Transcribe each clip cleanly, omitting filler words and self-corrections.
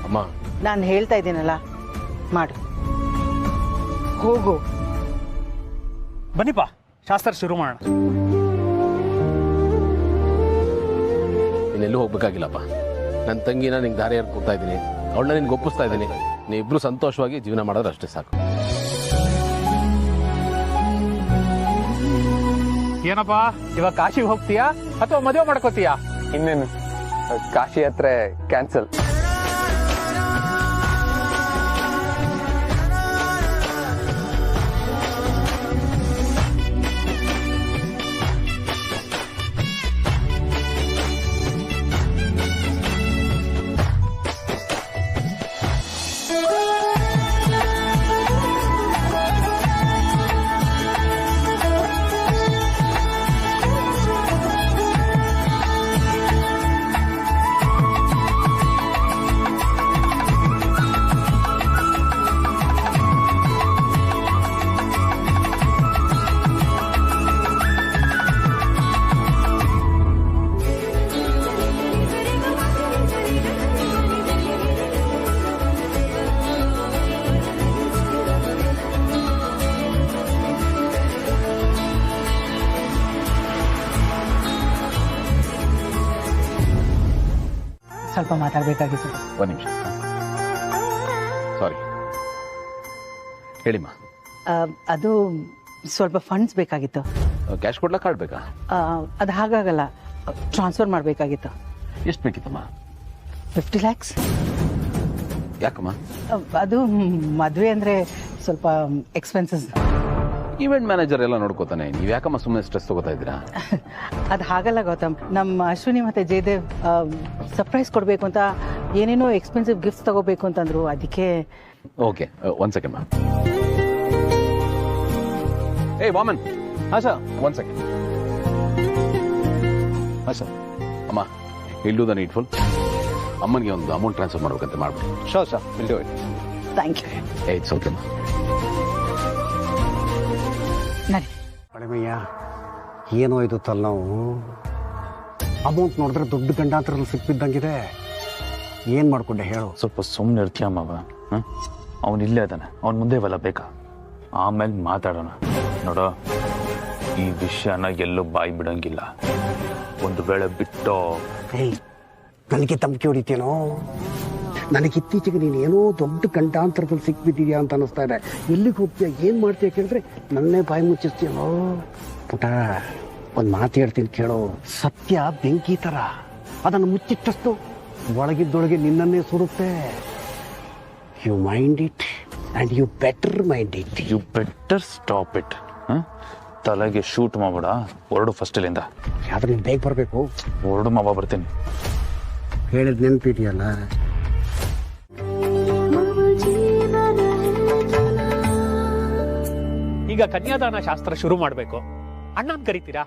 ಅಮ್ಮ, ನಾನು ಹೇಳ್ತಾ ಇದ್ದೀನಲ್ಲ, ಮಾಡು, ಹೋಗು. ಬನ್ನಿಪ್ಪ, ಶಾಸ್ತ್ರ ಶುರು ಮಾಡೋಣ. ನೀನೆಲ್ಲೂ ಹೋಗ್ಬೇಕಾಗಿಲ್ಲಪ್ಪ. ನನ್ನ ತಂಗಿನ ನಿಂಗೆ ದಾರಿ ಯಾರು ಕೊಡ್ತಾ ಇದ್ದೀನಿ, ಅವಳನ್ನ ನಿನ್ಗೆ ಒಪ್ಪಿಸ್ತಾ ಇದ್ದೀನಿ. ನೀವಿಬ್ರು ಸಂತೋಷವಾಗಿ ಜೀವನ ಮಾಡೋದ್ರೆ ಅಷ್ಟೇ ಸಾಕು. ಏನಪ್ಪ, ಇವಾಗ ಕಾಶಿಗೆ ಹೋಗ್ತೀಯಾ ಅಥವಾ ಮದುವೆ ಮಾಡ್ಕೋತೀಯಾ? ಇನ್ನೇನು, ಕಾಶಿ ಯಾತ್ರೆ ಕ್ಯಾನ್ಸಲ್. ಸ್ವಲ್ಪ ಮಾತಾಡಬೇಕಾಗಿತ್ತು. ಒಂದು ನಿಮಿಷ, ಸಾರಿ. ಹೇಳಿಮ್ಮ. ಅದು ಸ್ವಲ್ಪ ಫಂಡ್ಸ್ ಬೇಕಾಗಿತ್ತು. ಕ್ಯಾಶ್ ಕೊಡ್ಲಾ, ಕಾರ್ಡ್ ಬೇಕಾ? ಅದು ಹಾಗಾಗಲ್ಲ, ಟ್ರಾನ್ಸ್ಫರ್ ಮಾಡಬೇಕಾಗಿತ್ತು. ಎಷ್ಟು ಬೇಕಿತ್ತಮ್ಮ? 50 lakhs. ಯಾಕಮ್ಮ? ಅದು ಮದುವೆ ಅಂದರೆ ಸ್ವಲ್ಪ ಎಕ್ಸ್ಪೆನ್ಸಸ್. ಈವೆಂಟ್ ಮ್ಯಾನೇಜರ್ ಎಲ್ಲ ನೋಡ್ಕೋತಾನೆ, ನೀವು ಯಾಕಮ್ಮ ಸುಮ್ಮನೆ ಸ್ಟ್ರೆಸ್ ತಗೋತಾ ಇದ್ದೀರಾ? ಅದು ಹಾಗಲ್ಲ ಗೌತಮ್, ನಮ್ಮ ಅಶ್ವಿನಿ ಮತ್ತು ಜಯದೇವ್ ಸರ್ಪ್ರೈಸ್ ಕೊಡಬೇಕು ಅಂತ ಏನೇನೋ ಎಕ್ಸ್ಪೆನ್ಸಿವ್ ಗಿಫ್ಟ್ಸ್ ತಗೋಬೇಕು ಅಂತಂದ್ರು, ಅದಕ್ಕೆ. ಓಕೆ, ಒಂದು ಸೆಕೆಂಡ್ ಮ್ಯಾಮ್. ಏ ವಾಮನ್. ಹಾಂ ಸರ್, ಒಂದು ಸೆಕೆಂಡ್. ಹಾಂ ಸರ್. ಅಮ್ಮ, ಇಲ್ಲು ದ ನೀಡ್ಫುಲ್. ಅಮ್ಮನಿಗೆ ಒಂದು ಅಮೌಂಟ್ ಟ್ರಾನ್ಸ್ಫರ್ ಮಾಡ್ಬೇಕಂತ ಮಾಡ್ಬಿಡಿ. Sure sir, will do it. Thank you. It's okay ಅಮ್ಮ. ನಡಿ. ಕಡಿಮೆಯ್ಯ, ಏನೋ ಇದು ತಲೆನೋವು. ಅಮೌಂಟ್ ನೋಡಿದ್ರೆ ದೊಡ್ಡ ಗಂಡಾಂತರಲ್ಲಿ ಸಿಕ್ಬಿದ್ದಂಗಿದೆ. ಏನು ಮಾಡ್ಕೊಂಡೆ ಹೇಳು? ಸ್ವಲ್ಪ ಸುಮ್ಮನೆ ಇರ್ತೀಯ ಮಾವ. ಅವನು ಇಲ್ಲೇ ಇದ್ದಾನೆ, ಅವನ ಮುಂದೆ ಇವೆಲ್ಲ ಬೇಕಾ? ಆಮೇಲೆ ಮಾತಾಡೋಣ. ನೋಡೋ, ಈ ವಿಷಯನ ಎಲ್ಲೂ ಬಾಯಿ ಬಿಡಂಗಿಲ್ಲ. ಒಂದು ವೇಳೆ ಬಿಟ್ಟೋ. ಏಯ್, ನನಗೆ ಧಮಕಿ ಹೊಡಿತೇನೋ? ನನಗೆ ಇತ್ತೀಚೆಗೆ ನೀನು ಏನೋ ದೊಡ್ಡ ಗಂಡಾಂತರದಲ್ಲಿ ಸಿಕ್ಬಿದ್ದೀಯಾ ಅಂತ ಅನ್ನಿಸ್ತಾ ಇದೆ. ಎಲ್ಲಿಗೆ ಹೋಗ್ತೀಯ, ಏನು ಮಾಡ್ತೀಯ ಕೇಳಿದ್ರೆ ನನ್ನೇ ಬಾಯಿ ಮುಚ್ಚಿಸ್ತೀಯೋ? ಪುಟ, ಒಂದು ಮಾತು ಹೇಳ್ತೀನಿ ಕೇಳೋ. ಸತ್ಯ ಬೆಂಕಿ ಥರ, ಅದನ್ನು ಮುಚ್ಚಿಟ್ಟಷ್ಟು ಒಳಗಿದ್ದೊಳಗೆ ನಿನ್ನನ್ನೇ ಸುಡುತ್ತೆ. You mind it and you better mind it. You better stop it. ತಲೆಗೆ ಶೂಟ್ ಮಾಡ್ಬೇಡ. ಹೊರಡು ಫಸ್ಟ್ ಇಲ್ಲಿಂದ. ಯಾವ್ದು ನೀನು ಬೇಗ ಬರಬೇಕು. ಹೊರಡು ಮಾವ, ಬರ್ತೀನಿ. ಹೇಳಿದ ನೆನಪಿದೆಯಲ್ಲ. ಈಗ ಕನ್ಯಾದಾನ ಶಾಸ್ತ್ರ ಶುರು ಮಾಡಬೇಕು. ಅಣ್ಣನ್ ಕರಿತೀರಾ?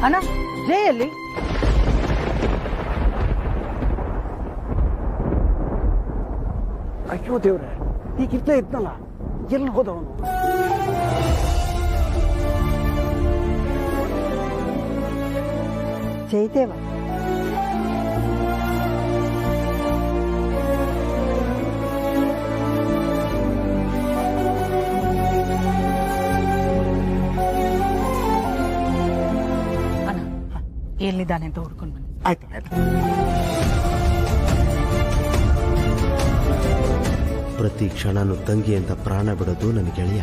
ಅಣ್ಣ, ಜಯಲ್ಲಿ ಅಯ್ಯೋ ದೇವ್ರೆ, ಈಗ ಇರ್ತಾ ಇದ್ನಲ್ಲ, ಎಲ್ಲಿ ಹೋದವನು? ಜಯದೇವ. ಅಣ್ಣ, ಎಲ್ಲಿದ್ದಾನೆ ಅಂತ ಹುಡ್ಕೊಂಡು ಬನ್ನಿ. ಆಯ್ತು ಆಯ್ತು. ಪ್ರತಿ ಕ್ಷಣನೂ ತಂಗಿ ಅಂತ ಪ್ರಾಣ ಬಿಡೋದು ನನ್ನ ಗೆಳೆಯ.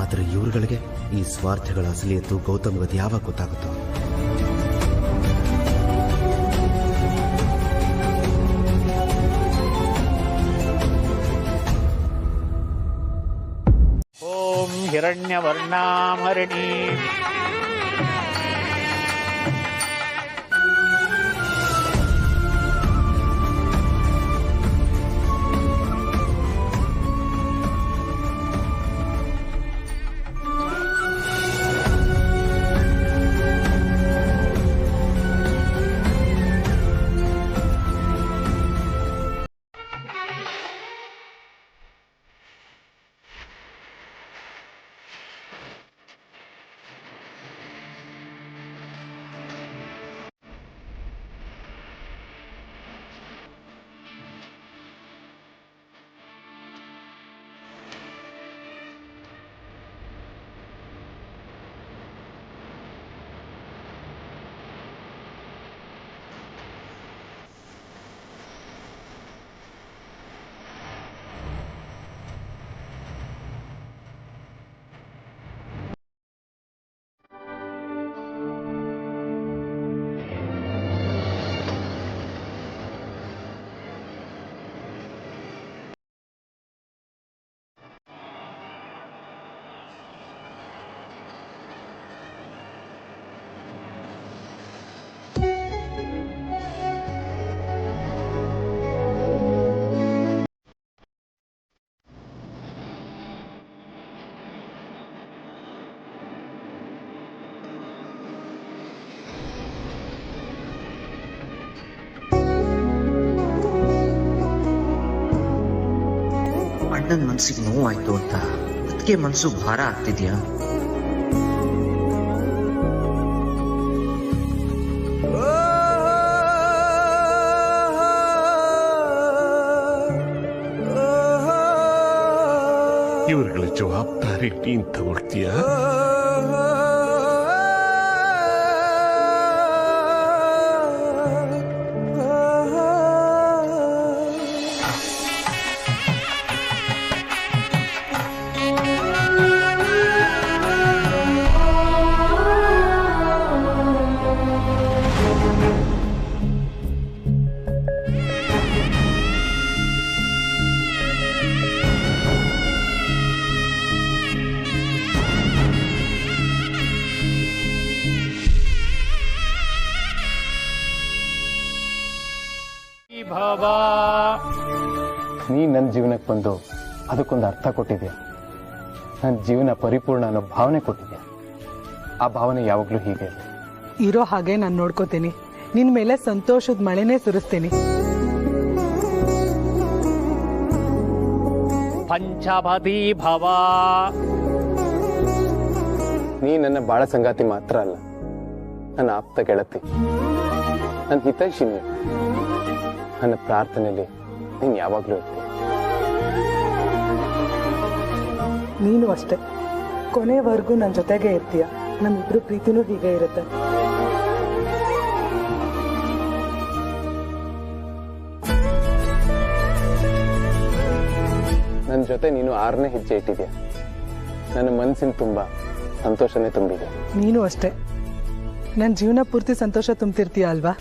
ಆದರೆ ಇವ್ರುಗಳಿಗೆ ಈ ಸ್ವಾರ್ಥಗಳ ಅಸಲಿಯತ್ತು ಗೌತಮ್ಗದು ಯಾವಾಗ ಗೊತ್ತಾಗುತ್ತೋ? ಓಂ ಹಿರಣ್ಯವರ್ಣಾಮರಣಿ. ಅಣ್ಣನ ಮನ್ಸಿಗೆ ನೋವಾಯ್ತು ಅಂತ ಅದಕ್ಕೆ ಮನ್ಸು ಭಾರ ಆಗ್ತಿದ್ಯಾ? ಇವ್ರಗಳ ಜವಾಬ್ದಾರಿ ನೀನ್ ತಗೊಳ್ತೀಯ? ನೀ ನನ್ನ ಜೀವನಕ್ಕೆ ಬಂದು ಅದಕ್ಕೊಂದು ಅರ್ಥ ಕೊಟ್ಟಿದ್ಯಾ. ನನ್ನ ಜೀವನ ಪರಿಪೂರ್ಣ ಅನ್ನೋ ಭಾವನೆ ಕೊಟ್ಟಿದ್ಯಾ. ಆ ಭಾವನೆ ಯಾವಾಗಲೂ ಹೀಗೆ ಇರೋ ಹಾಗೆ ನಾನು ನೋಡ್ಕೋತೀನಿ. ನಿನ್ ಮೇಲೆ ಸಂತೋಷದ ಮಳೆನೇ ಸುರಿಸ್ತೀನಿ. ಪಂಚಪದಿ ಭವ. ನೀ ನನ್ನ ಬಾಳ ಸಂಗಾತಿ ಮಾತ್ರ ಅಲ್ಲ, ನನ್ನ ಆಪ್ತ ಗೆಳತಿ, ನನ್ನ ಹಿತೈಷಿ. ನನ್ನ ಪ್ರಾರ್ಥನೆಯಲ್ಲಿ ನೀನು ಯಾವಾಗಲೂ ಇರ್ತೀನಿ. ನೀನು ಅಷ್ಟೇ, ಕೊನೆವರೆಗೂ ನನ್ನ ಜೊತೆಗೆ ಇರ್ತೀಯ. ನಮ್ಮಿಬ್ರು ಪ್ರೀತಿನೂ ಹೀಗೆ ಇರುತ್ತೆ. ನನ್ನ ಜೊತೆ ನೀನು 6ನೇ ಹೆಜ್ಜೆ ಇಟ್ಟಿದ್ಯಾ. ನನ್ನ ಮನಸ್ಸಿನ ತುಂಬ ಸಂತೋಷನೇ ತುಂಬಿದೆ. ನೀನು ಅಷ್ಟೇ, ನನ್ನ ಜೀವನ ಪೂರ್ತಿ ಸಂತೋಷ ತುಂಬ್ತಿರ್ತೀಯ ಅಲ್ವಾ?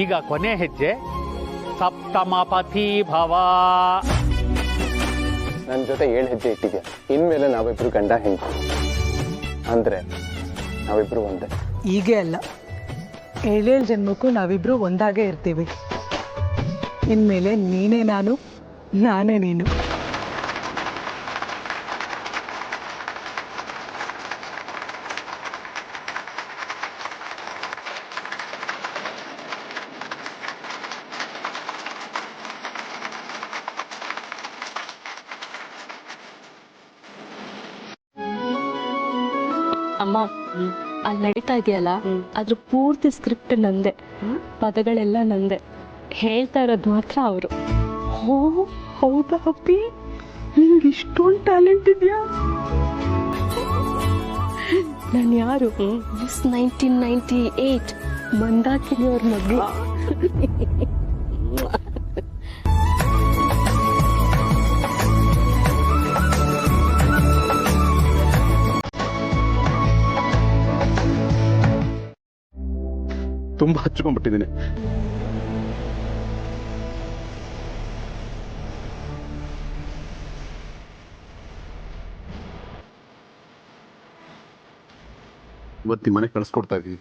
ಈಗ ಕೊನೆ ಹೆಜ್ಜೆ ಸಪ್ತಮಪತಿ ಭವ. ನನ್ನ ಜೊತೆ 7 ಹೆಜ್ಜೆ ಇಟ್ಟಿದ್ಯಾ. ಇನ್ಮೇಲೆ ನಾವಿಬ್ರು ಗಂಡ ಹೆಂಡತಿ, ಅಂದ್ರೆ ನಾವಿಬ್ರು ಒಂದೇ. ಹೀಗೆ ಅಲ್ಲ, 7 ಜನ್ಮಕ್ಕೂ ನಾವಿಬ್ರು ಒಂದಾಗೆ ಇರ್ತೀವಿ. ಇನ್ಮೇಲೆ ನೀನೇ ನಾನು, ನಾನೇ ನೀನು. ಅಮ್ಮ, ಅಲ್ಲಿ ನಡೀತಾ ಇದೆಯಲ್ಲ, ಅದ್ರ ಪೂರ್ತಿ ಸ್ಕ್ರಿಪ್ಟ್ ನಂದೆ, ಪದಗಳೆಲ್ಲ ನಂದೆ, ಹೇಳ್ತಾ ಇರೋದು ಮಾತ್ರ ಅವರು. ಓ ಹೌದಾ ಅಪ್ಪಿ, ನಿಮ್ಗೆ ಇಷ್ಟೊಂದು ಟ್ಯಾಲೆಂಟ್ ಇದೆಯಾ? ನಾನು ಯಾರು? ಮಿಸ್ 1998 ಮಂದಾಕಿನಿ ಅವ್ರ ಮಗಳು. ತುಂಬಾ ಹಚ್ಕೊಂಡ್ಬಿಟ್ಟಿದ್ದೀನಿ. ಇವತ್ತು ಮನೆ ಕಳಿಸ್ಕೊಡ್ತಾ ಇದ್ದೀವಿ.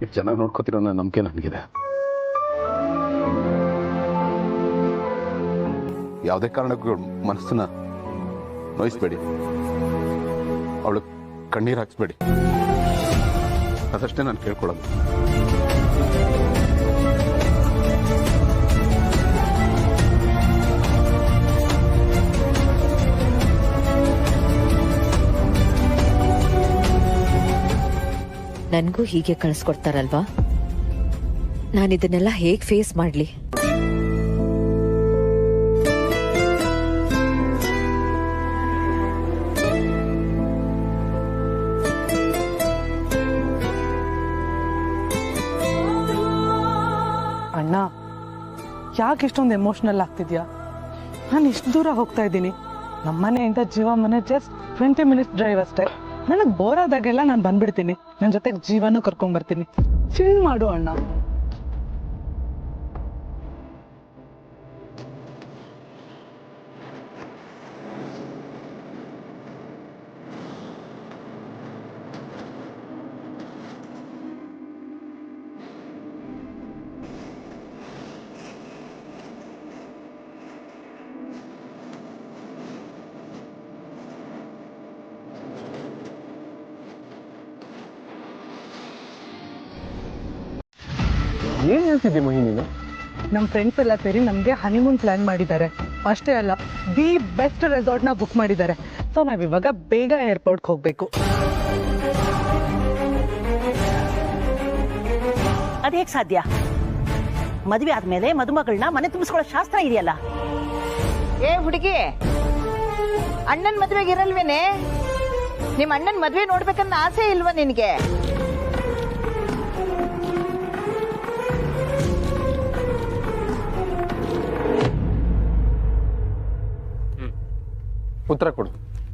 ಎಷ್ಟು ಚೆನ್ನಾಗಿ ನೋಡ್ಕೋತಿರೋ ಅನ್ನೋ ನಂಬಿಕೆ ನನಗಿದೆ. ಯಾವುದೇ ಕಾರಣಕ್ಕೂ ಮನಸ್ಸನ್ನ ನೋಯಿಸ್ಬೇಡಿ, ಅವಳು ಕಣ್ಣೀರು ಹಾಕ್ಸ್ಬೇಡಿ. ಅದಷ್ಟೇ ನಾನು ಕೇಳ್ಕೊಳ್ಳೋದು. ನನಗೂ ಹೀಗೆ ಕಳಿಸ್ಕೊಡ್ತಾರಲ್ವಾ? ನಾನಿದನ್ನೆಲ್ಲ ಹೇಗೆ ಫೇಸ್ ಮಾಡಲಿ? ಅಣ್ಣ, ಯಾಕೆ ಇಷ್ಟೊಂದು ಎಮೋಷ್ನಲ್ ಆಗ್ತಿದ್ಯಾ? ನಾನು ಇಷ್ಟು ದೂರ ಹೋಗ್ತಾ ಇದ್ದೀನಿ. ನಮ್ಮನೆಯಿಂದ ಜೀವ ಮನೆ ಜಸ್ಟ್ 20 ಮಿನಿಟ್ಸ್ ಡ್ರೈವ್ ಅಷ್ಟೇ. ನನಗೆ ಬೋರ್ ಆದಾಗೆಲ್ಲ ನಾನು ಬಂದ್ಬಿಡ್ತೀನಿ. ನನ್ನ ಜೊತೆಗೆ ಜೀವನೂ ಕರ್ಕೊಂಡ್ಬರ್ತೀನಿ. ಚಿಲ್ ಮಾಡು ಅಣ್ಣ. ಏನ್ ಹೇಳ್ತಿದ್ದೆ ಮಹಿ ನೀನು? ನಮ್ಮ ಫ್ರೆಂಡ್ಸ್ ಎಲ್ಲ ಸೇರಿ ನಮಗೆ ಹನಿಮೂನ್ ಪ್ಲಾನ್ ಮಾಡಿದ್ದಾರೆ. ಅಷ್ಟೇ ಅಲ್ಲ, ದಿ ಬೆಸ್ಟ್ ರೆಸಾರ್ಟ್ನ ಬುಕ್ ಮಾಡಿದ್ದಾರೆ. ಸೊ ನಾವಿವಾಗ ಬೇಗ ಏರ್ಪೋರ್ಟ್ಗೆ ಹೋಗಬೇಕು. ಅದೇಗ್ ಸಾಧ್ಯ? ಮದುವೆ ಆದ್ಮೇಲೆ ಮದುಮಗಳನ್ನ ಮನೆ ತುಂಬಿಸ್ಕೊಳ್ಳೋ ಶಾಸ್ತ್ರ ಇದೆಯಲ್ಲ. ಏ ಹುಡುಗಿ, ಅಣ್ಣನ್ ಮದ್ವೆಗೆ ಇರಲ್ವೇನೆ? ನಿಮ್ಮ ಅಣ್ಣನ್ ಮದ್ವೆ ನೋಡ್ಬೇಕನ್ನ ಆಸೆ ಇಲ್ವಾ ನಿನಗೆ? ಉತ್ತರ ಕೊಡು,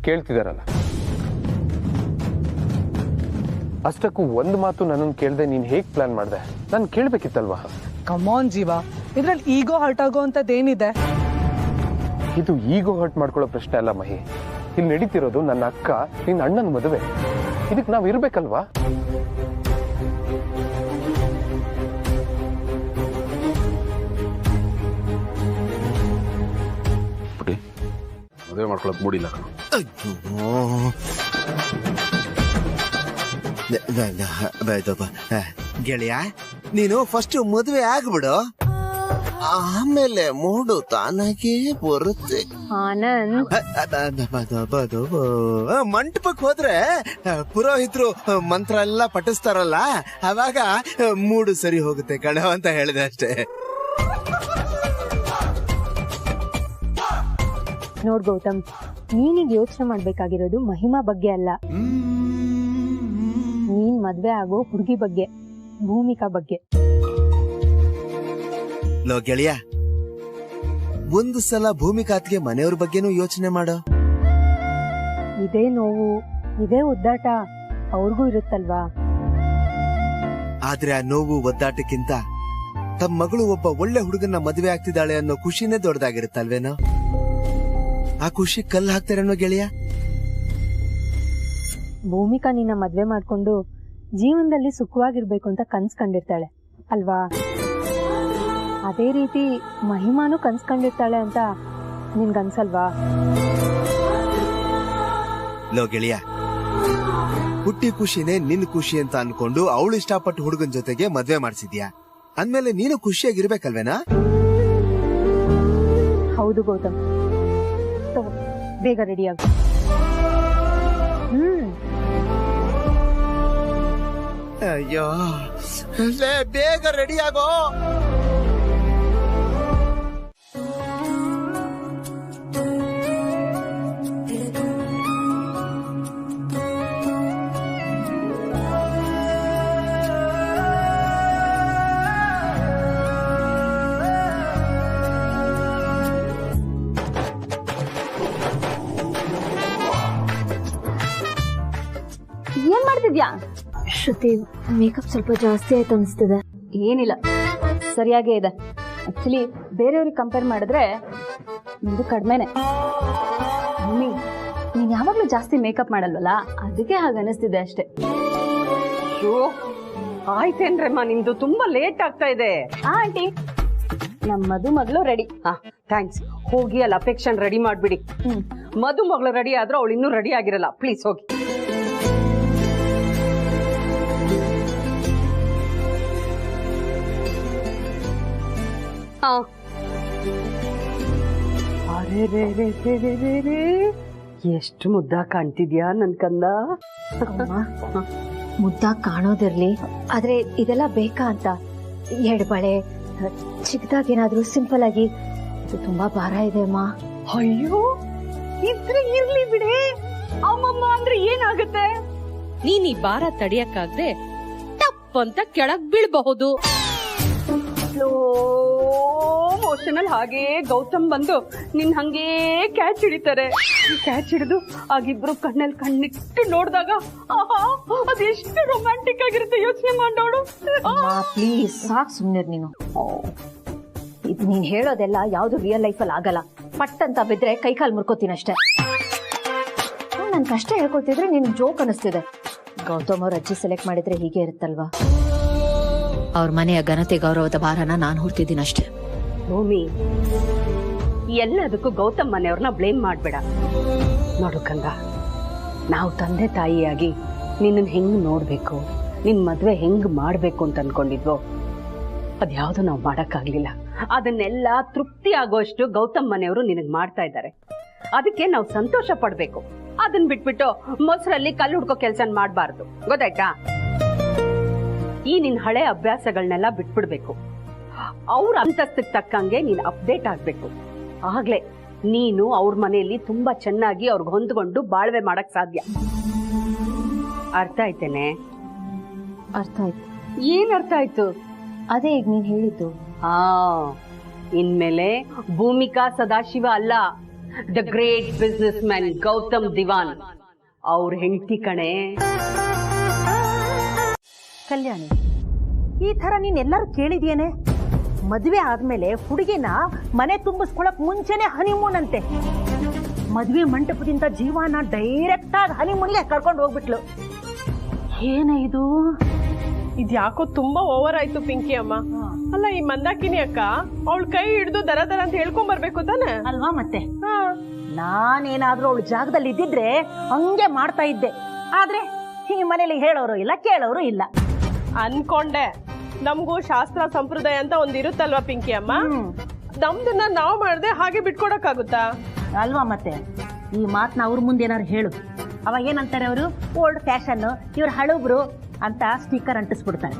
ಕೇಳ್ತಿದಾರಲ್ಲ. ಅಷ್ಟಕ್ಕೂ ಒಂದು ಮಾತು ನನ್ನನ್ನು ಕೇಳ್ದೆ ನೀನ್ ಹೇಗ್ ಪ್ಲಾನ್ ಮಾಡ್ದೆ? ನಾನು ಕೇಳ್ಬೇಕಿತ್ತಲ್ವಾ? ಕಮಾನ್ ಜೀವ, ಇದ್ರಲ್ಲಿ ಈಗೋ ಹರ್ಟ್ ಆಗೋ ಅಂತದ್ದೇನಿದೆ? ಇದು ಈಗೋ ಹರ್ಟ್ ಮಾಡ್ಕೊಳ್ಳೋ ಪ್ರಶ್ನೆ ಅಲ್ಲ ಮಹಿ. ಇಲ್ಲಿ ನಡೀತಿರೋದು ನನ್ನ ಅಕ್ಕ ನಿನ್ನ ಅಣ್ಣನ ಮದುವೆ. ಇದಕ್ಕೆ ನಾವ್ ಇರ್ಬೇಕಲ್ವಾ? ಮದುವೆ ಮಾಡ್ಕೊಳಕ್ ಮೂಡಿಲ್ಲ. ಗೆಳೆಯ, ನೀನು ಫಸ್ಟ್ ಮದುವೆ ಆಗ್ಬಿಡು, ಆಮೇಲೆ ಮೂಡು ತಾನಾಗೇ ಬರುತ್ತೆ. ಮಂಟಪಕ್ಕೆ ಹೋದ್ರೆ ಪುರೋಹಿತರು ಮಂತ್ರ ಎಲ್ಲ ಪಠಿಸ್ತಾರಲ್ಲ, ಅವಾಗ ಮೂಡು ಸರಿ ಹೋಗುತ್ತೆ ಕಣೋ ಅಂತ ಹೇಳಿದೆ ಅಷ್ಟೇ. ನೋಡ್ ಗೌತಮ್, ನೀನೀಗ ಯೋಚನೆ ಮಾಡ್ಬೇಕಾಗಿರೋದು ಮಹಿಮಾ ಬಗ್ಗೆ ಅಲ್ಲ, ನೀನ್ ಮದ್ವೆ ಆಗೋ ಹುಡುಗಿ ಬಗ್ಗೆ, ಭೂಮಿಕಾ ಬಗ್ಗೆ. ಲೋ ಗೆಳೆಯ, ಒಂದು ಸಲ ಭೂಮಿಕಾತ್ಗೆ ಮನೆಯವ್ರ ಬಗ್ಗೆನೂ ಯೋಚನೆ ಮಾಡೋ. ಇದೇ ನೋವು, ಇದೇ ಒದ್ದಾಟ ಅವ್ರಿಗೂ ಇರುತ್ತಲ್ವಾ? ಆದ್ರೆ ಆ ನೋವು ಒದ್ದಾಟಕ್ಕಿಂತ ತಮ್ಮ ಮಗಳು ಒಬ್ಬ ಒಳ್ಳೆ ಹುಡುಗನ ಮದುವೆ ಆಗ್ತಿದ್ದಾಳೆ ಅನ್ನೋ ಖುಷಿನೇ ದೊಡ್ಡದಾಗಿರುತ್ತಲ್ವೇನೋ? ಆ ಖುಷಿ ಕಲ್ಲು ಹಾಕ್ತಾರೇನೋ ಗೆಳೆಯ? ಭೂಮಿಕಾ ನಿನ್ನ ಮದ್ವೆ ಮಾಡ್ಕೊಂಡು ಜೀವನದಲ್ಲಿ ಸುಖವಾಗಿರ್ಬೇಕು ಅಂತ ಕನ್ಸ್ ಕಂಡಿರ್ತಾಳೆ ಅಲ್ವಾ? ಅದೇ ರೀತಿ ಮಹಿಮಾನು ಕನ್ಸ್ ಕಂಡಿರ್ತಾಳೆ ಅಂತ ನಿನ್ಗನ್ಸಲ್ವಾ? ಲೋ ಗೆಳೆಯ, ಹುಟ್ಟಿ ಖುಷಿನೇ ನಿನ್ ಖುಷಿ ಅಂತ ಅನ್ಕೊಂಡು ಅವಳು ಇಷ್ಟಪಟ್ಟು ಹುಡುಗನ್ ಜೊತೆಗೆ ಮದ್ವೆ ಮಾಡ್ಸಿದ್ಯಾ, ಅಂದ್ಮೇಲೆ ನೀನು ಖುಷಿಯಾಗಿರ್ಬೇಕಲ್ವೇನಾ? ಹೌದು ಗೌತಮ್, ಬೇಗ ರೆಡಿ ಆಗ. ಅಯ್ಯೋ, ಬೇಗ ರೆಡಿ ಆಗೋ. ಏನ್ ಮಾಡ್ತಿದ್ಯಾ? ಶ್ರುತಿ, ಮೇಕಪ್ ಸ್ವಲ್ಪ ಜಾಸ್ತಿ ಆಯ್ತು ಅನ್ಸ್ತಿದೆ. ಏನಿಲ್ಲ, ಸರಿಯಾಗೇ ಇದೆ. ಆಕ್ಚುಲಿ ಬೇರೆಯವ್ರಿಗೆ ಕಂಪೇರ್ ಮಾಡಿದ್ರೆ ಇದು ಕಡಿಮೆನೆ. ಮಮ್ಮಿ, ನೀನ್ ಯಾವಾಗ್ಲೂ ಜಾಸ್ತಿ ಮೇಕಪ್ ಮಾಡಲ್ವಲ್ಲ, ಅದಕ್ಕೆ ಹಾಗೆ ಅನಿಸ್ತಿದೆ ಅಷ್ಟೇ. ಆಯ್ತೇನ್ರಮ್ಮ, ನಿಮ್ದು ತುಂಬಾ ಲೇಟ್ ಆಗ್ತಾ ಇದೆ. ಆಂಟಿ, ನಮ್ಮ ಮದುಮಗಳು ರೆಡಿ. ಥ್ಯಾಂಕ್ಸ್. ಹೋಗಿ ಅಲ್ಲಿ ಅಪೇಕ್ಷನ್ ರೆಡಿ ಮಾಡ್ಬಿಡಿ. ಮದುಮಗಳು ರೆಡಿ ಆದ್ರೂ ಅವಳು ಇನ್ನೂ ರೆಡಿ ಆಗಿರಲ್ಲ. ಪ್ಲೀಸ್ ಹೋಗಿ. ಎಷ್ಟು ಮುದ್ದಾಗಿ ಕಾಣ್ತಿದ್ಯಾ ನನ್ ಕಂದ. ಮುದ್ದಾಗಿ ಕಾಣೋದಿರ್ಲಿ, ಆದ್ರೆ ಇದೆಲ್ಲ ಬೇಕಾ ಅಂತ ಎಡಬಳೆ ಚಿಕ್ಕದಾಗೇನಾದ್ರೂ ಸಿಂಪಲ್ ಆಗಿ. ಇದು ತುಂಬಾ ಭಾರ ಇದೆ ಅಮ್ಮ. ಅಯ್ಯೋ, ಇದ್ರೆ ಇರ್ಲಿ ಬಿಡೆ. ಅಮ್ಮಮ್ಮ ಅಂದ್ರೆ ಏನಾಗುತ್ತೆ? ನೀನ್ ಈ ಭಾರ ತಡಿಯಕ್ಕಾಗ್ದೆ ಟಪ್ ಅಂತ ಕೆಳಗ್ ಬೀಳ್ಬಹುದು. ಮೋಷನ್ ಅಲ್ಲಿ ಹಾಗೇ ಗೌತಮ್ ಬಂದು ನಿನ್ ಹಂಗೇ ಕ್ಯಾಚ್ ಹಿಡಿತಾರೆ. ಕ್ಯಾಚ್ ಹಿಡಿದು ಆಗಿಬ್ರು ಕಣ್ಣಲ್ಲಿ ಕಣ್ಣಿಟ್ಟು ನೋಡಿದಾಗ ಅದೆಷ್ಟು ರೊಮ್ಯಾಂಟಿಕ್ ಆಗಿರುತ್ತೆ. ಯೋಚನೆ ಮಾಡೋಡು. ಪ್ಲೀಸ್ ಸಾಕ್ ಸುಮ್ನಿರ್ ನೀನು. ಇದು ನೀನ್ ಹೇಳೋದೆಲ್ಲ ಯಾವ್ದು ರಿಯಲ್ ಲೈಫ್ ಅಲ್ಲಿ ಆಗಲ್ಲ. ಪಟ್ ಅಂತ ಬಿದ್ರೆ ಕೈಕಾಲ್ ಮುರ್ಕೋತೀನಷ್ಟೇ. ನನ್ ಕಷ್ಟ ಹೇಳ್ಕೊತಿದ್ರೆ ನಿನ್ ಜೋಕ್ ಅನಿಸ್ತಿದೆ. ಗೌತಮ್ ಅವ್ರ ಅಜ್ಜಿ ಸೆಲೆಕ್ಟ್ ಮಾಡಿದ್ರೆ ಹೀಗೆ ಇರುತ್ತಲ್ವಾ? ಅವ್ರ ಮನೆಯ ಘನತೆ ಗೌರವದ ಭಾರನ ನಾನು ಹೊರ್ತಿದ್ದೀನಿ ಅಷ್ಟೇ. ಭೂಮಿ, ಎಲ್ಲದಕ್ಕೂ ಗೌತಮ್ ಮನೆಯವ್ರನ್ನ ಬ್ಲೇಮ್ ಮಾಡ್ಬೇಡ. ನೋಡು ಕಂದ, ನಾವು ತಂದೆ ತಾಯಿಯಾಗಿ ನಿನ್ನನ್ನು ಹೆಂಗ್ ನೋಡ್ಬೇಕು, ನಿನ್ ಮದ್ವೆ ಹೆಂಗ್ ಮಾಡ್ಬೇಕು ಅಂತ ಅನ್ಕೊಂಡಿದ್ವೋ ಅದ್ಯಾವುದು ನಾವು ಮಾಡಕ್ಕಾಗ್ಲಿಲ್ಲ. ಅದನ್ನೆಲ್ಲ ತೃಪ್ತಿ ಆಗೋಷ್ಟು ಗೌತಮ್ ಮನೆಯವರು ನಿನಗ್ ಮಾಡ್ತಾ ಇದ್ದಾರೆ. ಅದಕ್ಕೆ ನಾವು ಸಂತೋಷ ಪಡ್ಬೇಕು. ಅದನ್ನ ಬಿಟ್ಬಿಟ್ಟು ಮೊಸರಲ್ಲಿ ಕಲ್ಲು ಹುಡ್ಕೋ ಕೆಲ್ಸ ಮಾಡ್ಬಾರ್ದು, ಗೊತ್ತಾಯ್ತಾ? ಈ ನಿನ್ ಹಳೆ ಅಭ್ಯಾಸಗಳನ್ನೆಲ್ಲ ಬಿಟ್ಬಿಡ್ಬೇಕು. ಅವ್ರ ಅಂತಸ್ತಕ್ಕೆ ತಕ್ಕಂಗೆ ನೀನ್ ಅಪ್ಡೇಟ್ ಆಗ್ಬೇಕು. ಆಗ್ಲೇ ನೀನು ಅವ್ರ ಮನೆಯಲ್ಲಿ ತುಂಬಾ ಚೆನ್ನಾಗಿ ಅವ್ರಿಗೆ ಹೊಂದ್ಕೊಂಡು ಬಾಳ್ವೆ ಮಾಡಕ್ ಸಾಧ್ಯ. ಅರ್ಥ ಆಯ್ತೇನೆ? ಅರ್ಥ ಆಯ್ತು. ಏನ್ ಅರ್ಥ ಆಯ್ತು? ಅದೇ ಈಗ ನೀನ್ ಹೇಳಿದ್ದು. ಇನ್ಮೇಲೆ ಭೂಮಿಕಾ ಸದಾಶಿವ ಅಲ್ಲ, the great businessman Gautham Diwan ಅವ್ರ ಹೆಂಡತಿ ಕಣೆ. ಕಲ್ಯಾಣಿ, ಈ ತರ ನೀನ್ ಎಲ್ಲರೂ ಕೇಳಿದ್ಯೇನೆ? ಮದ್ವೆ ಆದ್ಮೇಲೆ ಹುಡುಗಿನ ಮನೆ ತುಂಬಿಸ್ಕೊಳಕ್ ಮುಂಚೆನೆ ಹನಿಮೂನ್ ಅಂತೆ. ಮದ್ವೆ ಮಂಟಪದಿಂದ ಜೀವನ ಡೈರೆಕ್ಟ್ ಆಗಿ ಹನಿಮೂನ್ಗೆ ಕರ್ಕೊಂಡು ಹೋಗ್ಬಿಟ್ಲು. ಏನೇ ಇದು? ಇದ್ಯಾಕೋ ತುಂಬಾ ಓವರ್ ಆಯ್ತು ಪಿಂಕಿ ಅಮ್ಮ. ಅಲ್ಲ, ಈ ಮಂದಾಕಿನಿ ಅಕ್ಕ ಅವಳ ಕೈ ಹಿಡಿದು ದರ ದರ ಅಂತ ಹೇಳ್ಕೊಂಡ್ ಬರ್ಬೇಕು ತಾನೆ ಅಲ್ವಾ? ಮತ್ತೆ ನಾನೇನಾದ್ರೂ ಅವಳ ಜಾಗದಲ್ಲಿ ಇದ್ದಿದ್ರೆ ಹಂಗೆ ಮಾಡ್ತಾ ಇದ್ದೆ. ಆದ್ರೆ ಈ ಮನೇಲಿ ಹೇಳೋರು ಇಲ್ಲ, ಕೇಳೋರು ಇಲ್ಲ. ಅನ್ಕೊಂಡೆ. ನಮ್ಗೂ ಶಾಸ್ತ್ರ ಸಂಪ್ರದಾಯ ಅಂತ ಒಂದ್ ಇರುತ್ತಲ್ವಾ ಪಿಂಕಿ ಅಮ್ಮ, ನಮ್ದನ್ನ ನಾವ್ ಮಾಡ್ದೆ ಹಾಗೆ ಬಿಟ್ಕೊಡಕ್ಕಾಗುತ್ತಾ? ಅಲ್ವಾ? ಮತ್ತೆ ಈ ಮಾತನ್ನ ಅವ್ರ ಮುಂದೆ ಏನಾರು ಹೇಳು. ಅವಾಗ ಏನಂತಾರೆ ಅವರು? ಓಲ್ಡ್ ಫ್ಯಾಷನ್, ಇವ್ರ ಹಳುಬ್ರು ಅಂತ ಸ್ಟಿಕ್ಕರ್ ಅಂಟಿಸ್ಬಿಡ್ತಾರೆ.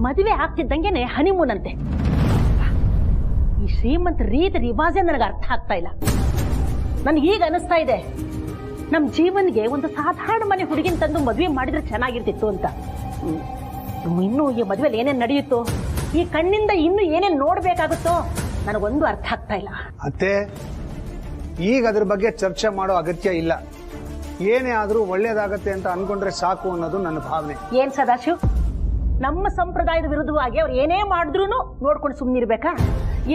ಮದುವೆ ಆಗ್ತಿದ್ದಂಗೆನೆ ಹನಿಮೂನ್ ಅಂತೆ. ಈ ಶ್ರೀಮಂತ ರೀತಿ ರಿವಾಜೆ ನನಗೆ ಅರ್ಥ ಆಗ್ತಾ ಇಲ್ಲ. ನನ್ಗೆ ಈಗ ಅನಿಸ್ತಾ ಇದೆ, ನಮ್ ಜೀವನ್ಗೆ ಒಂದು ಸಾಧಾರಣ ಮನೆ ಹುಡುಗಿನ ತಂದು ಮದುವೆ ಮಾಡಿದ್ರೆ ಚೆನ್ನಾಗಿರ್ತಿತ್ತು ಅಂತ. ಇನ್ನು ಈ ಮದುವೆಲಿ ಏನೇನ್ ನಡೆಯುತ್ತೋ, ಈ ಕಣ್ಣಿಂದ ಇನ್ನು ಏನೇನ್ ನೋಡ್ಬೇಕಾಗುತ್ತೋ ನನಗೊಂದು ಅರ್ಥ ಆಗ್ತಾ ಇಲ್ಲ. ಅತ್ತೆ, ಈಗ ಅದ್ರ ಬಗ್ಗೆ ಚರ್ಚೆ ಮಾಡೋ ಅಗತ್ಯ ಇಲ್ಲ. ಏನೇ ಆದ್ರೂ ಒಳ್ಳೇದಾಗತ್ತೆ ಅಂತ ಅನ್ಕೊಂಡ್ರೆ ಸಾಕು ಅನ್ನೋದು ನನ್ನ ಭಾವನೆ. ಏನ್ ಸದಾಶಿವ್, ನಮ್ಮ ಸಂಪ್ರದಾಯದ ವಿರುದ್ಧವಾಗಿ ಅವ್ರು ಏನೇ ಮಾಡಿದ್ರು ನೋಡ್ಕೊಂಡು ಸುಮ್ನಿರ್ಬೇಕಾ?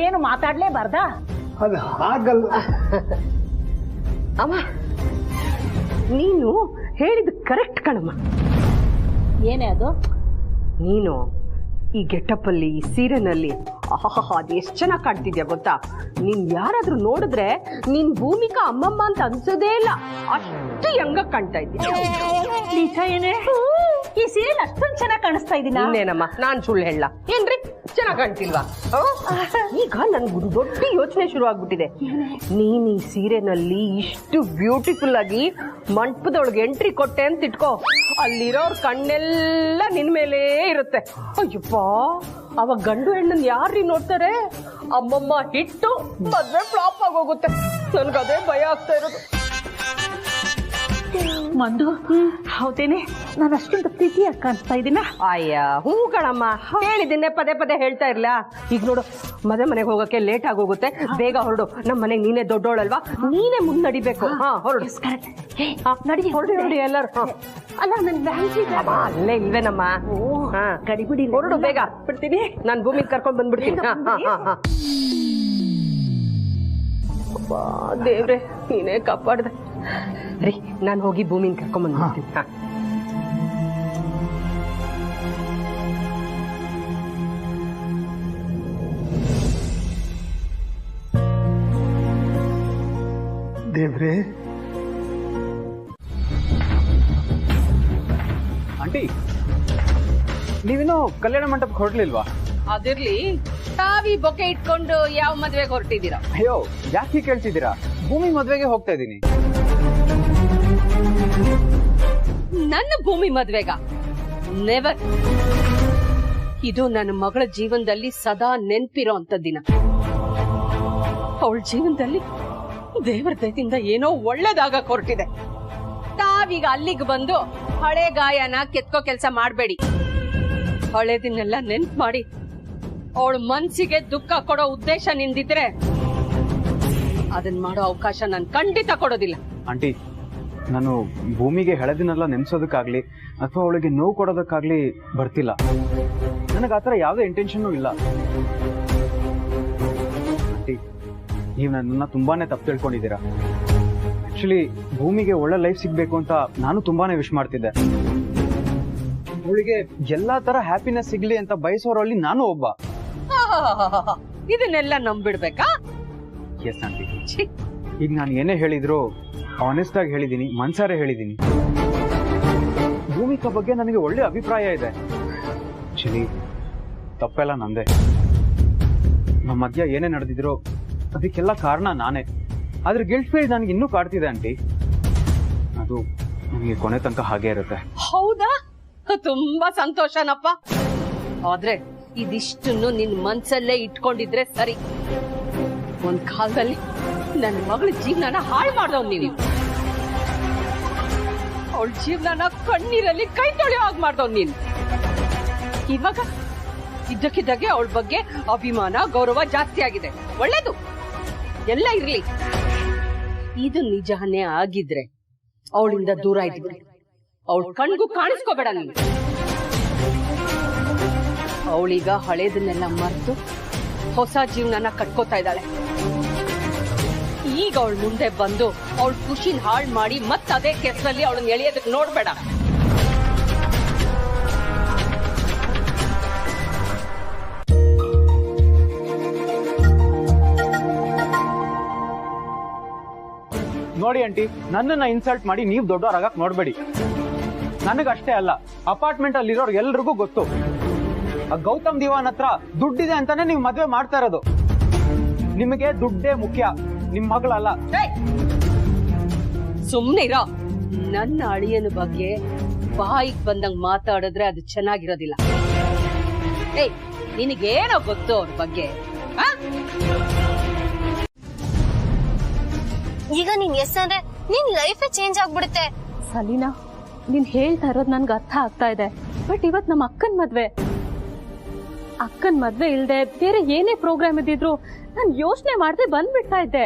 ಏನು ಮಾತಾಡ್ಲೇಬಾರ್ದಾ? ಅದು ಹಾಗಲ್ಲ ಅಮ್ಮ, ನೀನು ಹೇಳಿದ ಕರೆಕ್ಟ್ ಕಣಮ್ಮ. ಏನೇ ಅದು? ನೀನು ಈ ಗೆಟಪ್ ಅಲ್ಲಿ, ಈ ಸೀರೆನಲ್ಲಿ ಅದು ಎಷ್ಟು ಚೆನ್ನಾಗಿ ಕಾಣ್ತಿದ್ಯಾ ಗೊತ್ತಾ? ನೀನ್ ಯಾರಾದ್ರೂ ನೋಡಿದ್ರೆ ನೀನ್ ಭೂಮಿಕಾ ಅಮ್ಮಮ್ಮ ಅಂತ ಅನ್ಸೋದೇ ಇಲ್ಲ, ಅಷ್ಟು ಯಂಗ ಕಾಣ್ತಾ ಇದ್ಯಾ. ನಿಜ ಏನೇ? ಈ ಸೀರೆ ಅಷ್ಟೊಂದು ಚೆನ್ನಾಗಿ ಕಾಣಿಸ್ತಾ ಇದೀನಿ. ಇನ್ನೇನಮ್ಮ, ನಾನ್ ಸುಳ್ಳು ಹೇಳ? ಏನ್ರಿ ಚೆನ್ನಾಗಿ ಕಾಣ್ತಿಲ್ವಾ? ಈಗ ನನ್ಗೆ ದೊಡ್ಡ ಯೋಚನೆ ಶುರು ಆಗ್ಬಿಟ್ಟಿದೆ. ನೀನ್ ಈ ಸೀರೆನಲ್ಲಿ ಇಷ್ಟು ಬ್ಯೂಟಿಫುಲ್ ಆಗಿ ಮಂಟಪದೊಳಗೆ ಎಂಟ್ರಿ ಕೊಟ್ಟೆ ಅಂತ ಇಟ್ಕೋ, ಅಲ್ಲಿರೋರ್ ಕಣ್ಣೆಲ್ಲ ನಿನ್ ಮೇಲೆ ಇರುತ್ತೆ. ಅಯ್ಯಪ್ಪ, ಅವಾಗ ಗಂಡು ಹೆಣ್ಣನ್ ಯಾರ್ರಿ ನೋಡ್ತಾರೆ? ಅಮ್ಮಮ್ಮ ಹಿಟ್ಟು ಮದ್ವೆ ಫ್ಲಾಪ್ ಆಗೋಗುತ್ತೆ. ನನ್ಗದೇ ಭಯ ಆಗ್ತಾ ಇರೋದು. ಮಂದು, ಹೌದೇನೆ? ನಾನು ಅಷ್ಟೊಂದು ಪ್ರೀತಿ ಕಾಣಿಸ್ತಾ ಇದೀನ? ಅಯ್ಯ ಹೂ ಕಣಮ್ಮ, ಹೇಳಿದ್ದೀನಿ ಪದೇ ಪದೇ ಹೇಳ್ತಾ ಇರ್ಲ. ಈಗ ನೋಡು, ಮದುವೆ ಮನೆಗೆ ಹೋಗಕ್ಕೆ ಲೇಟ್ ಆಗೋಗುತ್ತೆ. ಬೇಗ ಹೊರಡು. ನಮ್ಮ ಮನೆಗೆ ನೀನೇ ದೊಡ್ಡೋಳಲ್ವಾ, ನೀನೇ ಮುಂದೆ ನಡಿಬೇಕು. ಹೊರಡು. ನಡಿ, ಹೊರಡಿ ನೋಡಿ ಎಲ್ಲರೂ. ಅಲ್ಲ, ನನ್ ಅಲ್ಲೇ ಇಲ್ವೇನಮ್ಮ? ಗಡಿಬಿಡಿ, ಹೊರಡು ಬೇಗ. ಬಿಡ್ತೀನಿ, ನಾನು ಭೂಮಿಗೆ ಕರ್ಕೊಂಡ್ ಬಂದ್ಬಿಡ್ತೀನಿ. ದೇವ್ರೆ, ನೀನೇ ಕಾಪಾಡ್ದೆ ರೀ. ನಾನು ಹೋಗಿ ಭೂಮಿನ ಕರ್ಕೊಂಡ್ ಬಂದ್ಬಿಡ್ತೀನಿ. ದೇವ್ರೆ, ಆಂಟಿ, ನೀವಿನ್ನೂ ಕಲ್ಯಾಣ ಮಂಟಪಕ್ಕೆ ಹೊರಡ್ಲಿಲ್ವಾ? ಅದಿರ್ಲಿ, ತಾವಿ ಬೊಕೆ ಇಟ್ಕೊಂಡು ಯಾವ ಮದ್ವೆಗೆ ಹೊರಟಿದ್ದೀರಾ? ಅಯ್ಯೋ, ಯಾಕೆ ಕೇಳ್ತಿದ್ದೀರಾ? ಭೂಮಿ ಮದ್ವೆಗೆ ಹೋಗ್ತಾ ಇದ್ದೀನಿ. ನನ್ನ ಭೂಮಿ ಮದ್ವೆಗ? ನೆವರ್. ಇದು ನನ್ನ ಮಗಳ ಜೀವನದಲ್ಲಿ ಸದಾ ನೆನ್ಪಿರೋ ಅಂತ ದಿನ. ಅವಳ ಜೀವನದಲ್ಲಿ ದೇವರ ದಯದಿಂದ ಏನೋ ಒಳ್ಳೇದಾಗ ಹೊರಟಿದೆ. ತಾವೀಗ ಅಲ್ಲಿಗೆ ಬಂದು ಹಳೆ ಗಾಯನ ಕೆತ್ಕೋ ಕೆಲಸ ಮಾಡಬೇಡಿ. ಹಳೇದಿನ್ನೆಲ್ಲ ನೆನ್ಪು ಮಾಡಿ ಅವಳ ಮನ್ಸಿಗೆ ದುಃಖ ಕೊಡೋ ಉದ್ದೇಶ ನಿಂದಿದ್ರೆ ಅದನ್ನ ಮಾಡೋ ಅವಕಾಶ ನಾನು ಖಂಡಿತ ಕೊಡೋದಿಲ್ಲ. ಆಂಟಿ, ನಾನು ಭೂಮಿಗೆ ಹಳೆದಿನೆಲ್ಲ ನೆನ್ಸೋದಕ್ಕಾಗ್ಲಿ ಅಥವಾ ಅವಳಿಗೆ ನೋವು ಕೊಡೋದಕ್ಕಾಗ್ಲಿ ಬರ್ತಿಲ್ಲ. ನನಗೆ ಆತರ ಯಾವುದೇ ಇಂಟೆನ್ಷನ್ ಇಲ್ಲ. ಆಂಟಿ, ನೀವು ನನ್ನನ್ನ ತುಂಬಾನೇ ತಪ್ಪು ತಿಳ್ಕೊಂಡಿದ್ದೀರಾ. ಆಕ್ಚುಲಿ ಭೂಮಿಗೆ ಒಳ್ಳೆ ಲೈಫ್ ಸಿಗ್ಬೇಕು ಅಂತ ನಾನು ತುಂಬಾನೇ ವಿಶ್ ಮಾಡ್ತಿದ್ದೆ. ಅವಳಿಗೆ ಎಲ್ಲಾ ತರ ಹ್ಯಾಪಿನೆಸ್ ಸಿಗ್ಲಿ ಅಂತ ಬಯಸೋರಲ್ಲಿ ನಾನು ಒಬ್ಬ. ಇದನ್ನೆಲ್ಲ ನಂಬಿಡ್ಬೇಕಾ? ಎಸ್ ಆಂಟಿ, ಈಗ ನಾನು ಏನೇ ಹೇಳಿದ್ರು ಆನೆಸ್ಟ್ ಆಗಿ ಹೇಳಿದೀನಿ, ಮನ್ಸಾರೆ ಹೇಳಿದೀನಿ. ಭೂಮಿಕಾ ಬಗ್ಗೆ ನನಗೆ ಒಳ್ಳೆ ಅಭಿಪ್ರಾಯ ಇದೆ. ಆಕ್ಚುಲಿ ತಪ್ಪೆಲ್ಲ ನಂದೇ. ನಮ್ಮ ಮಧ್ಯ ಏನೇ ನಡೆದಿದ್ರು ಅದಕ್ಕೆಲ್ಲ ಕಾರಣ ನಾನೇ. ಆದ್ರೆ ಗಿಲ್ಟ್ ಫೀಲ್ ನನಗೆ ಇನ್ನೂ ಕಾಡ್ತಿದೆ ಆಂಟಿ. ಅದು ನನಗೆ ಕೊನೆ ತನಕ ಹಾಗೆ ಇರುತ್ತೆ. ಹೌದಾ? ತುಂಬಾ ಸಂತೋಷನಪ್ಪ. ಆದ್ರೆ ಇದಿಷ್ಟನ್ನು ನಿನ್ ಮನ್ಸಲ್ಲೇ ಇಟ್ಕೊಂಡಿದ್ರೆ ಸರಿ. ಒಂದ್ ಕಾಲದಲ್ಲಿ ನನ್ನ ಮಗಳ ಜೀವನನ ಹಾಳು ಮಾಡ್ದವ್ ನೀವು. ಅವಳ ಜೀವನನ ಕಣ್ಣೀರಲ್ಲಿ ಕೈ ತೊಳೆಯೋ ಹಾಗೆ ಮಾಡ್ದವ್ ನೀನು. ಇವಾಗ ಇದ್ದಕ್ಕಿದ್ದಾಗೆ ಅವಳ ಬಗ್ಗೆ ಅಭಿಮಾನ ಗೌರವ ಜಾಸ್ತಿ ಆಗಿದೆ. ಒಳ್ಳೇದು, ಎಲ್ಲ ಇರ್ಲಿ. ಇದು ನಿಜಾನೇ ಆಗಿದ್ರೆ ಅವಳಿಂದ ದೂರ ಇದ್ಬಿಡಿ. ಅವಳ ಕಣ್ಗೂ ಕಾಣಿಸ್ಕೋಬೇಡ ನೀನು. ಅವಳೀಗ ಹಳೇದನ್ನೆಲ್ಲ ಮರೆತು ಹೊಸ ಜೀವನನ ಕಟ್ಕೋತಾ ಇದ್ದಾಳೆ. ಈಗ ಅವಳ ಮುಂದೆ ಬಂದು ಅವಳ ಖುಷಿನ ಹಾಳು ಮಾಡಿ ಮತ್ತೆ ಅದೇ ಕೆಸರಲ್ಲಿ ಅವಳನ್ನ ಎಳೆಯೋದಕ್ಕೆ ನೋಡ್ಬೇಡ. ನೋಡಿ ಆಂಟಿ, ನನ್ನನ್ನ ಇನ್ಸಲ್ಟ್ ಮಾಡಿ ನೀವು ದೊಡ್ಡವರಾಗಕ್ ನೋಡ್ಬೇಡಿ. ನನಗಷ್ಟೇ ಅಲ್ಲ, ಅಪಾರ್ಟ್ಮೆಂಟ್ ಅಲ್ಲಿರೋರು ಎಲ್ರಿಗೂ ಗೊತ್ತು. ಗೌತಮ್ ದಿವಾನ್ ಹತ್ರ ದುಡ್ಡಿದೆ ಅಂತಾನೆ ನೀವು ಮದ್ವೆ ಮಾಡ್ತಾ ಇರೋದು. ನಿಮಗೆ ದುಡ್ಡೇ ಮುಖ್ಯ, ನಿಮ್ ಮಗಳಲ್ಲ. ಸುಮ್ನೆ ಇರೋ. ನನ್ನ ಅಳಿಯನ ಬಗ್ಗೆ ಬಾಯಿಗೆ ಬಂದಂಗ್ ಮಾತಾಡಿದ್ರೆ ಅದು ಚೆನ್ನಾಗಿರೋದಿಲ್ಲ. ಏಯ್, ನಿನಗೇನೋ ಗೊತ್ತು ಅವ್ರ ಬಗ್ಗೆ? ಈಗ ನೀನ್ ಎಸ್ ಅಂದ್ರೆ ನಿನ್ ಲೈಫೇ ಚೇಂಜ್ ಆಗ್ಬಿಡುತ್ತೆ. ಸಲೀನಾ, ನೀನ್ ಹೇಳ್ತಾ ಇರೋದು ನನ್ಗೆ ಅರ್ಥ ಆಗ್ತಾ ಇದೆ. ಬಟ್ ಇವತ್ ನಮ್ಮ ಅಕ್ಕನ್ ಮದ್ವೆ ಇಲ್ದೆ ಬೇರೆ ಏನೇ ಪ್ರೋಗ್ರಾಮ್ ಇದ್ದಿದ್ರು ನಾನ್ ಯೋಚನೆ ಮಾಡದೆ ಬಂದ್ಬಿಡ್ತಾ ಇದ್ದೆ.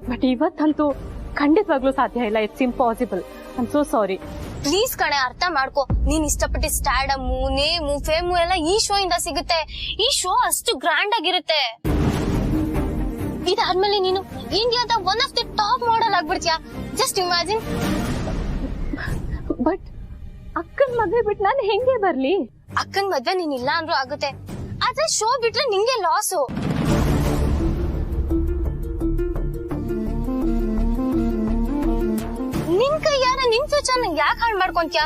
ಬಟ್ ಇವತ್ತಂತೂ ಖಂಡಿತವಾಗ್ಲೂ ಸಾಧ್ಯ ಇಲ್ಲ. It's impossible. I am so sorry. Please ಕಣೆ, ಅರ್ಥ ಮಾಡ್ಕೋ. ನೀನ್ ಇಷ್ಟಪಟ್ಟ ಸ್ಟಾರ್ಡಮ್ಮು, ನೇಮು, ಫೇಮು ಎಲ್ಲ ಈ ಶೋ ಇಂದ ಸಿಗುತ್ತೆ. ಈ ಶೋ ಅಷ್ಟು ಗ್ರ್ಯಾಂಡ್ ಆಗಿರುತ್ತೆ. ಇದಾದ್ಮೇಲೆ ನೀನು ಇಂಡಿಯಾದ one of the top model ಆಗ್ಬಿಡ್ತೀಯಾ. Just imagine. ಬಟ್ ಅಕ್ಕನ್ ಮದ್ವೆ ಬಿಟ್ಟು ನಾನು ಹೆಂಗೆ ಬರ್ಲಿ? ಅಕ್ಕನ್ ಮದ್ವೆ ನೀನ್ ಇಲ್ಲ ಅಂದ್ರೂ ಆಗುತ್ತೆ. ಆದ್ರೆ ಶೋ ಬಿಟ್ರೆ ನಿಂಗೆ ಲಾಸು. ನಿನ್ ಕೈಯಾರ ನಿನ್ ಫ್ಯೂಚರ್ ಯಾಕೆ ಹಾಳು ಮಾಡ್ಕೊಂತ್ಯಾ?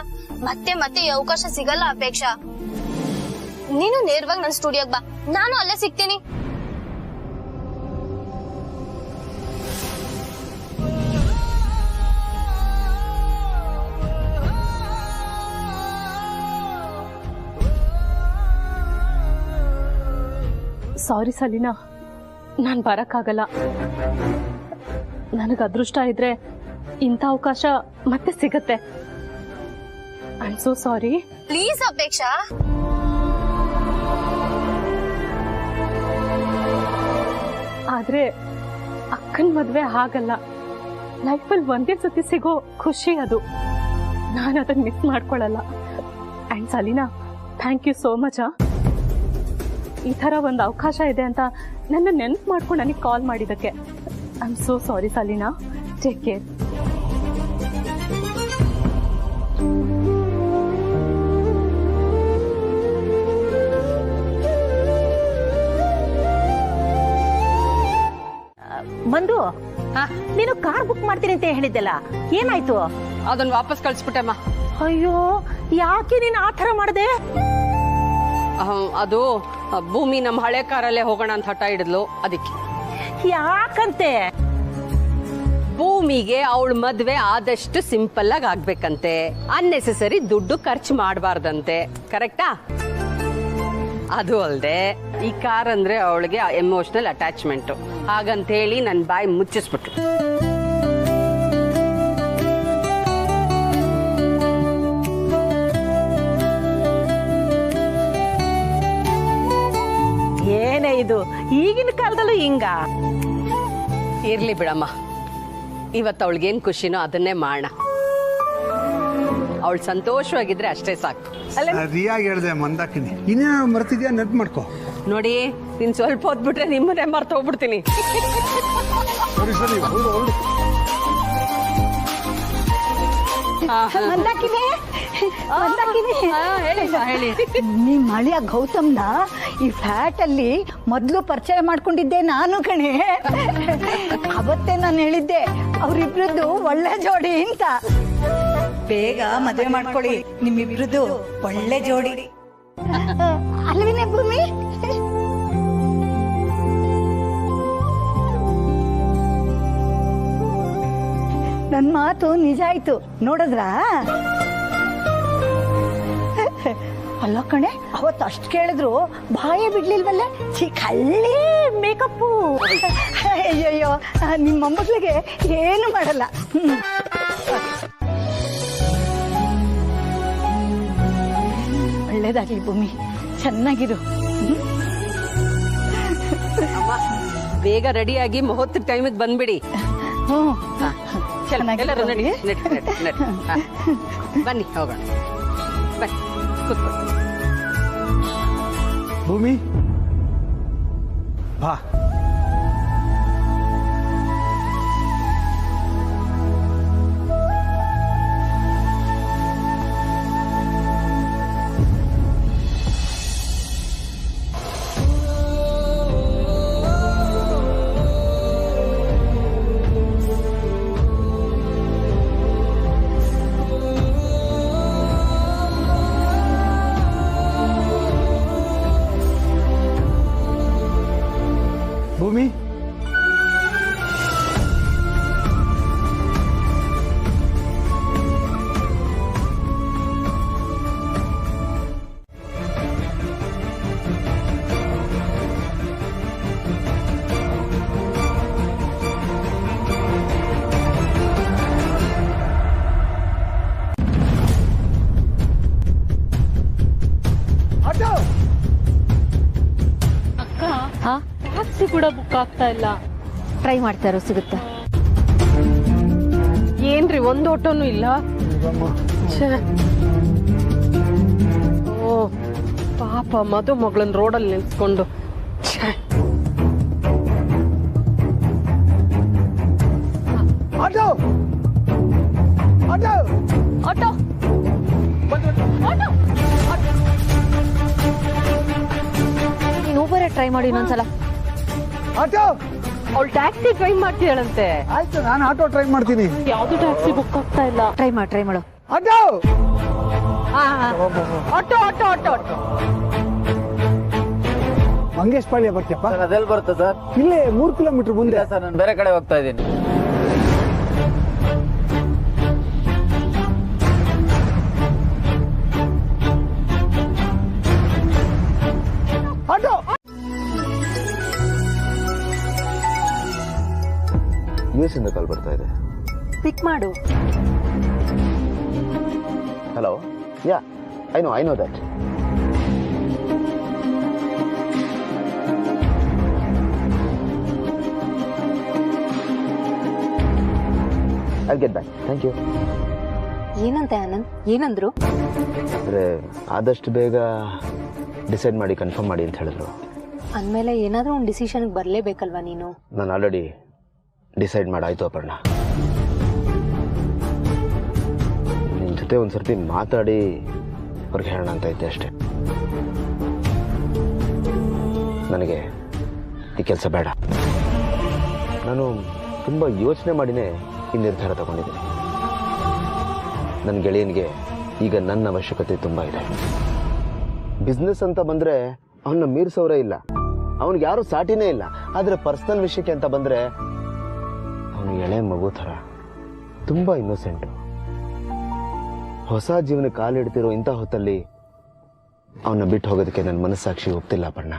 ಮತ್ತೆ ಮತ್ತೆ ಈ ಅವಕಾಶ ಸಿಗಲ್ಲ ಅಪೇಕ್ಷಾ. ನೀನು ನೇರವಾಗಿ ನನ್ನ ಸ್ಟುಡಿಯೋಗ್ ಬಾ, ನಾನು ಅಲ್ಲೇ ಸಿಗ್ತೀನಿ. ಸಾರಿ ಸಲೀನಾ, ನಾನ್ ಬರಕ್ಕಾಗಲ್ಲ. ನನಗ್ ಅದೃಷ್ಟ ಇದ್ರೆ ಇಂಥ ಅವಕಾಶ ಮತ್ತೆ ಸಿಗತ್ತೆ. I am so sorry. Please Apeksha. ಆದ್ರೆ ಅಕ್ಕನ್ ಮದ್ವೆ ಹಾಗಲ್ಲ. ಲೈಫಲ್ಲಿ ಒಂದೇ ಸತಿ ಸಿಗೋ ಖುಷಿ ಅದು. ನಾನು ಅದನ್ನ ಮಿಸ್ ಮಾಡ್ಕೊಳಲ್ಲ. And Selina, thank you so much. ಈ ತರ ಒಂದು ಅವಕಾಶ ಇದೆ ಅಂತ ನನ್ನ ನೆನ್ಪು ಮಾಡ್ಕೊಂಡು ನನಗೆ ಕಾಲ್ ಮಾಡಿದ್ದಕ್ಕೆ I am so sorry Selina. Take care. ಬಂದು ನೀನು ಕಾರ್ ಬುಕ್ ಮಾಡ್ತೀನಿ ಅಂತ ಹೇಳಿದ್ದೆಲ್ಲ ಏನಾಯ್ತು? ಅದನ್ನ ವಾಪಸ್ ಕಳ್ಸ್ಬಿಟ್ಟಮ್ಮ. ಅಯ್ಯೋ, ಯಾಕೆ ನೀನ್ ಆ ತರ ಮಾಡ್ದೆ? ಅದು ಭೂಮಿ ನಮ್ಮ ಹಳೆ ಕಾರಲ್ಲೇ ಹೋಗೋಣ ಅಂತ ಹಠ ಹಿಡಿದ್ಲು, ಅದಕ್ಕೆ. ಯಾಕಂತೆ? ಭೂಮಿಗೆ ಅವಳ ಮದ್ವೆ ಆದಷ್ಟು ಸಿಂಪಲ್ ಆಗಿ ಆಗ್ಬೇಕಂತೆ. ಅನ್ನೆಸೆಸರಿ ದುಡ್ಡು ಖರ್ಚು ಮಾಡಬಾರ್ದಂತೆ. ಕರೆಕ್ಟಾ? ಅದು ಅಲ್ದೆ ಈ ಕಾರ್ ಅಂದ್ರೆ ಅವಳಿಗೆ ಎಮೋಷನಲ್ ಅಟ್ಯಾಚ್ಮೆಂಟ್. ಹಾಗಂತ ಹೇಳಿ ನನ್ನ ಬಾಯಿ ಮುಚ್ಚಿಸ್ಬಿಟ್ರು. ಏನೇ ಇದು, ಈಗಿನ ಕಾಲದಲ್ಲೂ ಹಿಂಗ? ಇರ್ಲಿ ಬಿಡಮ್ಮ, ಇವತ್ತು ಅವಳಿಗೇನ್ ಖುಷಿನೋ ಅದನ್ನೇ ಮಾಡೋಣ. ಅವಳು ಸಂತೋಷವಾಗಿದ್ರೆ ಅಷ್ಟೇ ಸಾಕು. ಸರಿಯಾಗಿ ಹೇಳ್ದೆ ಮಂದಾಕಿನಿ. ಇನ್ನೇನು ಮರ್ತಿದ್ಯಾ? ನೆನ್ಪು ಮಾಡ್ಕೋ. ನೋಡಿ, ನೀನ್ ಸ್ವಲ್ಪ ಹೊತ್ಬಿಟ್ರೆ ನಿಮ್ಮನ್ನೇ ಮರ್ತು ಹೋಗ್ಬಿಡ್ತೀನಿ. ಹೇಳಿ. ನಿಮ್ ಮಳೆಯ ಗೌತಮ್ನ ಈ ಫ್ಲಾಟ್ ಅಲ್ಲಿ ಮೊದ್ಲು ಪರಿಚಯ ಮಾಡ್ಕೊಂಡಿದ್ದೆ ನಾನು ಕಣೆ. ಅವತ್ತೇ ನಾನು ಹೇಳಿದ್ದೆ ಅವ್ರಿಬ್ರದ್ದು ಒಳ್ಳೆ ಜೋಡಿ ಅಂತ. ಬೇಗ ಮದುವೆ ಮಾಡ್ಕೊಳ್ಳಿ, ನಿಮ್ಮಿಬ್ರದ್ದು ಒಳ್ಳೆ ಜೋಡಿ. ಅಲ್ವೇನೆ ಭೂಮಿ? ನನ್ ಮಾತು ನಿಜ ಆಯ್ತು ನೋಡಿದ್ರಾ? ಅಲ್ಲ ಕಣೆ, ಅವತ್ತು ಅಷ್ಟು ಕೇಳಿದ್ರು ಬಾಯೇ ಬಿಡ್ಲಿಲ್ವಲ್ಲ. ಕಳ್ಳಿ ಮೇಕಪ್ಪು. ಅಯ್ಯಯ್ಯೋ, ನಿಮ್ಮ ಮೊಮ್ಮಗಳಿಗೆ ಏನು ಮಾಡಲ್ಲ. ಒಳ್ಳೇದಾಗ್ಲಿ ಭೂಮಿ, ಚೆನ್ನಾಗಿರು. ಬೇಗ ರೆಡಿಯಾಗಿ ಮುಹೂರ್ತ ಟೈಮಿಗೆ ಬಂದ್ಬಿಡಿ. ಎಲ್ಲರೂ ನಡಿ, ಬನ್ನಿ ಹೋಗೋಣ. ಬನ್ನಿ ಕೂತ್ಕೊಳ್ಳಿ. ಭೂಮಿ ಬಾ. ಭೂಮಿ ಆಟೋ ಟ್ಯಾಕ್ಸಿ ಕೂಡ ಬುಕ್ ಆಗ್ತಾ ಇಲ್ಲ. ಟ್ರೈ ಮಾಡ್ತಾ ಇರೋ ಸಿಗುತ್ತೆ. ಏನ್ರಿ ಒಂದು ಆಟೋನು ಇಲ್ಲ? ಓ ಪಾಪ ಮಧು ಮಗಳನ್ ರೋಡಲ್ಲಿ ನಿಲ್ಸ್ಕೊಂಡು. ಆಟೋ ಆಟೋ ಆಟೋ ನೀನು ಊಬರೇ ಟ್ರೈ ಮಾಡಿ ಇನ್ನೊಂದ್ಸಲ. ಆಟೋ ಅವಳು ಟ್ಯಾಕ್ಸಿ ಟ್ರೈ ಮಾಡ್ತೀಳಂತೆ. ಆಯ್ತು, ನಾನು ಆಟೋ ಟ್ರೈ ಮಾಡ್ತೀನಿ. ಯಾವ್ದು ಟ್ಯಾಕ್ಸಿ ಬುಕ್ ಆಗ್ತಾ ಇಲ್ಲ. ಟ್ರೈ ಮಾಡು. Auto auto auto auto auto Mangesh Palya ಬರ್ತೀಯಪ್ಪ? ಅದೆಲ್ಲಿ ಬರುತ್ತೆ ಸರ್? ಇಲ್ಲೇ 3 ಕಿಲೋಮೀಟರ್ ಮುಂದೆ ಸರ್, ನಾನು ಬೇರೆ ಕಡೆ ಹೋಗ್ತಾ ಇದ್ದೀನಿ. ಆಟೋ ಯುಎಸ್ ಇಂದ ಕಾಲ್ ಬರ್ತಾ ಇದೆ. ಪಿಕ್ ಮಾಡು. Hello, yeah I know that. I'll get back. Thank you. ಏನಂತೆ ಆನಂದ್? ಏನಂದ್ರು? ಅಂದ್ರೆ ಆದಷ್ಟು ಬೇಗ ಡಿಸೈಡ್ ಮಾಡಿ ಕನ್ಫರ್ಮ್ ಮಾಡಿ ಅಂತ ಹೇಳಿದ್ರು. ಅಂದಮೇಲೆ ಏನಾದ್ರೂ ಒಂದು ಡಿಸಿಷನ್ಗೆ ಬರಲೇಬೇಕಲ್ವಾ ನೀನು? ನಾನು ಆಲ್ರೆಡಿ ಡಿಸೈಡ್ ಮಾಡಾಯ್ತು ಅಪರ್ಣ. ನಿನ್ನ ಜೊತೆ ಒಂದ್ಸರ್ತಿ ಮಾತಾಡಿ ಅವ್ರಿಗೆ ಹೇಳೋಣ ಅಂತ ಇದ್ದೆ ಅಷ್ಟೇ. ನನಗೆ ಈ ಕೆಲಸ ಬೇಡ. ನಾನು ತುಂಬ ಯೋಚನೆ ಮಾಡಿನೇ ಈ ನಿರ್ಧಾರ ತಗೊಂಡಿದ್ದೀನಿ. ನನ್ನ ಗೆಳೆಯನಿಗೆ ಈಗ ನನ್ನ ಅವಶ್ಯಕತೆ ತುಂಬ ಇದೆ. ಬಿಸ್ನೆಸ್ ಅಂತ ಬಂದರೆ ಅವನ್ನ ಮೀರಿಸೋರೇ ಇಲ್ಲ, ಅವನಿಗೆ ಯಾರೂ ಸಾಟಿನೇ ಇಲ್ಲ. ಆದರೆ ಪರ್ಸನಲ್ ವಿಷಯಕ್ಕೆ ಅಂತ ಬಂದರೆ ಅವನು ಎಳೆ ಮಗು ಥರ ತುಂಬ ಇನ್ನೋಸೆಂಟು. ಹೊಸ ಜೀವನ ಕಾಲಿಡ್ತಿರೋ ಇಂಥ ಹೊತ್ತಲ್ಲಿ ಅವನ್ನ ಬಿಟ್ಟು ಹೋಗೋದಕ್ಕೆ ನನ್ನ ಮನಸ್ಸಾಕ್ಷಿ ಒಪ್ತಿಲ್ಲ ಅಪರ್ಣ.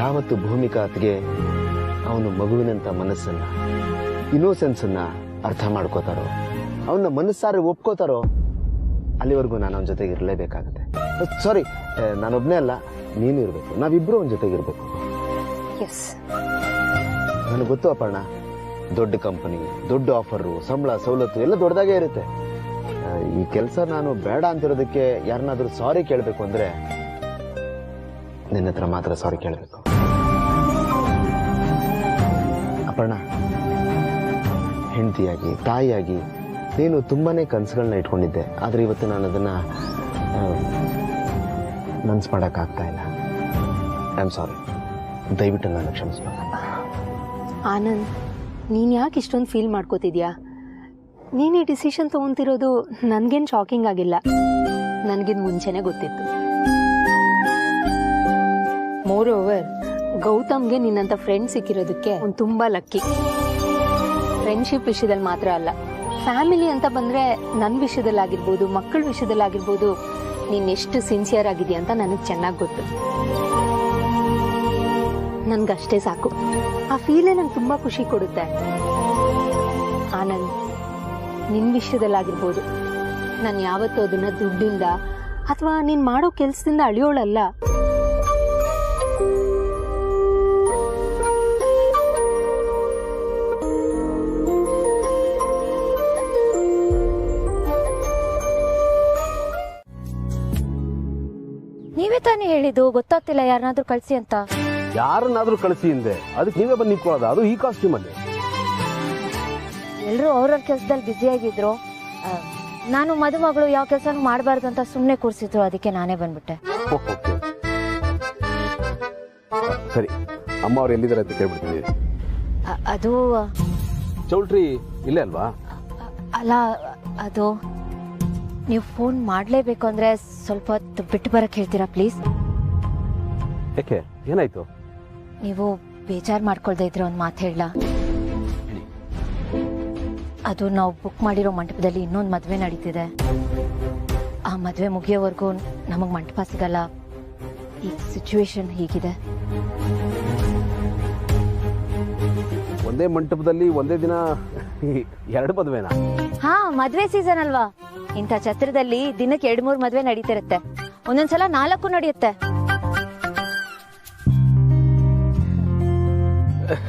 ಯಾವತ್ತು ಭೂಮಿಕಾ ಅತ್ತಿಗೆ ಅವನು ಮಗುವಿನಂಥ ಮನಸ್ಸನ್ನ, ಇನ್ನೋಸೆನ್ಸನ್ನ ಅರ್ಥ ಮಾಡ್ಕೋತಾರೋ, ಅವನ್ನ ಮನಸ್ಸಾರೆ ಒಪ್ಕೋತಾರೋ, ಅಲ್ಲಿವರೆಗೂ ನಾನು ಅವನ ಜೊತೆಗೆ ಇರಲೇಬೇಕಾಗತ್ತೆ. ಸಾರಿ, ನಾನೊಬ್ಬನೇ ಅಲ್ಲ, ನೀನು ಇರಬೇಕು. ನಾವಿಬ್ಬರು ಅವನ ಜೊತೆಗಿರ್ಬೇಕು. ನನಗೆ ಗೊತ್ತು ಅಪರ್ಣ, ದೊಡ್ಡ ಕಂಪನಿ, ದೊಡ್ಡ ಆಫರು, ಸಂಬಳ, ಸವಲತ್ತು ಎಲ್ಲ ದೊಡ್ಡದಾಗೇ ಇರುತ್ತೆ. ಈ ಕೆಲಸ ನಾನು ಬೇಡ ಅಂತಿರೋದಕ್ಕೆ ಯಾರನ್ನಾದ್ರೂ ಸಾರಿ ಕೇಳಬೇಕು ಅಂದ್ರೆ ನಿನ್ನ ಹತ್ರ ಮಾತ್ರ ಸಾರಿ ಕೇಳಬೇಕು. ಅಪರ್ಣ, ಹೆಂಡತಿಯಾಗಿ, ತಾಯಿಯಾಗಿ ನೀನು ತುಂಬಾನೇ ಕನಸುಗಳನ್ನ ಇಟ್ಕೊಂಡಿದ್ದೆ. ಆದರೆ ಇವತ್ತು ನಾನು ಅದನ್ನ ನನ್ಸ್ ಮಾಡೋಕ್ಕಾಗ್ತಾ ಇಲ್ಲ. I am sorry. ದಯವಿಟ್ಟು ನಾನು ಕ್ಷಮಿಸ್ಬೇಕು. ಆನಂದ್, ನೀನು ಯಾಕೆ ಇಷ್ಟೊಂದು ಫೀಲ್ ಮಾಡ್ಕೋತಿದ್ಯಾ? ನೀನು ಈ ಡಿಸಿಷನ್ ತೊಗೊತಿರೋದು ನನಗೇನು ಶಾಕಿಂಗ್ ಆಗಿಲ್ಲ. ನನಗಿದ್ ಮುಂಚೆನೆ ಗೊತ್ತಿತ್ತು. ಮೋರ್ ಓವರ್ ಗೌತಮ್ಗೆ ನಿನ್ನಂತ ಫ್ರೆಂಡ್ ಸಿಕ್ಕಿರೋದಕ್ಕೆ ಅವ್ನು ತುಂಬಾ ಲಕ್ಕಿ. ಫ್ರೆಂಡ್ಶಿಪ್ ವಿಷಯದಲ್ಲಿ ಮಾತ್ರ ಅಲ್ಲ, ಫ್ಯಾಮಿಲಿ ಅಂತ ಬಂದ್ರೆ ನನ್ನ ವಿಷಯದಲ್ಲಾಗಿರ್ಬೋದು, ಮಕ್ಕಳ ವಿಷಯದಲ್ಲಾಗಿರ್ಬೋದು, ನೀನ್ ಎಷ್ಟು ಸಿನ್ಸಿಯರ್ ಆಗಿದೆಯಾ ಅಂತ ನನಗೆ ಚೆನ್ನಾಗಿ ಗೊತ್ತು. ನನ್ಗಷ್ಟೇ ಸಾಕು. ಆ ಫೀಲೇ ನಂಗೆ ತುಂಬಾ ಖುಷಿ ಕೊಡುತ್ತೆ. ಆನಂದ್, ನಿನ್ ವಿಷಯದಲ್ಲಾಗಿರ್ಬೋದು, ನಾನು ಯಾವತ್ತೂ ಅದನ್ನ ದುಡ್ಡಿಂದ ಅಥವಾ ನೀನ್ ಮಾಡೋ ಕೆಲ್ಸದಿಂದ ಅಳಿಯೋಳಲ್ಲ. ನೀವೇ ತಾನೇ ಹೇಳಿದ್ದು ಗೊತ್ತಾಗ್ತಿಲ್ಲ ಯಾರನ್ನಾದ್ರೂ ಕಳ್ಸಿ ಅಂತ. ಯಾರನ್ನಾದ್ರೂ ಕಳಿಸಿ ಹಿಂದೆ ಅದಕ್ಕೆ ನೀವೇ ಬಂದು ನಿಂತ್ಕೊಳ್ಳೋದು, ಅದು ಈ ಕಾಸ್ಟ್ಯೂಮ್ ಅಲ್ಲಿ. ಎಲ್ರು ಅವ್ರವ್ರ ಕೆಲ್ಸದಲ್ಲಿ ಬ್ಯುಸಿ ಆಗಿದ್ರು. ನಾನು ಮದುಮಗಳು ಯಾವ ಕೆಲ್ಸನೂ ಮಾಡಬಾರ್ದು ಅಂತ ಸುಮ್ನೆ ಕೂರ್ಸಿದ್ರು, ಅದಕ್ಕೆ ನಾನೇ ಬಂದ್ಬಿಟ್ಟೆ. ಸರಿ, ಅಮ್ಮ ಅವ್ರು ಎಲ್ಲಿದ್ದಾರೆ ಅಂತ ಕೇಳ್ಬಿಡ್ತೀನಿ. ಅದು ಚೌಲ್ಟ್ರಿ ಇಲ್ಲೇ ಅಲ್ವಾ? ಅಲ್ಲ, ಅದು ನೀವು ಫೋನ್ ಮಾಡ್ಲೇಬೇಕು ಅಂದ್ರೆ ಸ್ವಲ್ಪ ಹೊತ್ತು ಬಿಟ್ಟು ಬರಕ್ ಹೇಳ್ತೀರಾ ಪ್ಲೀಸ್? ಯಾಕೆ, ಏನಾಯ್ತು? ನೀವು ಬೇಜಾರ್ ಮಾಡ್ಕೊಳ್ದೇ ಇದ್ರೆ ಒಂದು ಮಾತು ಹೇಳ. ಅದು ನಾವು ಬುಕ್ ಮಾಡಿರೋ ಮಂಟಪದಲ್ಲಿ ಇನ್ನೊಂದು ಮದುವೆ ನಡೀತಿದೆ. ಆ ಮದುವೆ ಮುಗಿಯೋವರೆಗೂ ನಮಗ್ ಮಂಟಪ ಸಿಗಲ್ಲ. ಈ ಸಿಚುವೇಶನ್ ಹೀಗಿದೆ. ಒಂದೇ ಮಂಟಪದಲ್ಲಿ ಒಂದೇ ದಿನ 2 ಮದುವೆನಾ? ಹಾ, ಮದ್ವೆ ಸೀಸನ್ ಅಲ್ವಾ. ಇಂಥ ಛತ್ರದಲ್ಲಿ ದಿನಕ್ಕೆ 2-3 ಮದ್ವೆ ನಡೀತಿರುತ್ತೆ. ಒಂದೊಂದ್ಸಲ 4 ನಡೆಯುತ್ತೆ.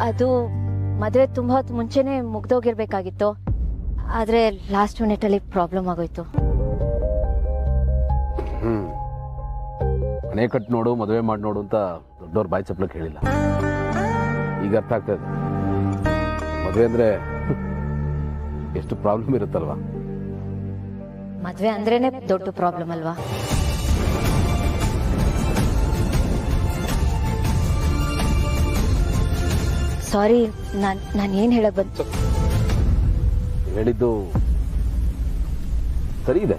ಅದು ಮದ್ವೆ ತುಂಬಾ ಹೊತ್ತು ಮುಂಚೆನೆ ಮುಗ್ದೋಗಿರ್ಬೇಕಾಗಿತ್ತು. ಆದ್ರೆ ಲಾಸ್ಟ್ ಮಿನಿಟ್ ಅಲ್ಲಿ ಪ್ರಾಬ್ಲಮ್ ಆಗೋಯ್ತು. ಮನೆ ಕಟ್ ನೋಡು, ಮದುವೆ ಮಾಡಿ ನೋಡು ಅಂತ ದೊಡ್ಡವ್ರ ಬಾಯಿ ಚಪ್ಲಕ್ಕೆ ಹೇಳಿಲ್ಲ. ಈಗ ಅರ್ಥ ಆಗ್ತದೆ ಮದುವೆ ಅಂದ್ರೆ ಎಷ್ಟು ಪ್ರಾಬ್ಲಮ್ ಇರುತ್ತಲ್ವಾ. ಮದ್ವೆ ಅಂದ್ರೇನೆ ದೊಡ್ಡ ಪ್ರಾಬ್ಲಮ್ ಅಲ್ವಾ. ಸಾರಿ, ನಾನು ಏನ್ ಹೇಳಕ್ ಬಂತು? ಹೇಳಿದ್ದು ಸರಿ ಇದೆ.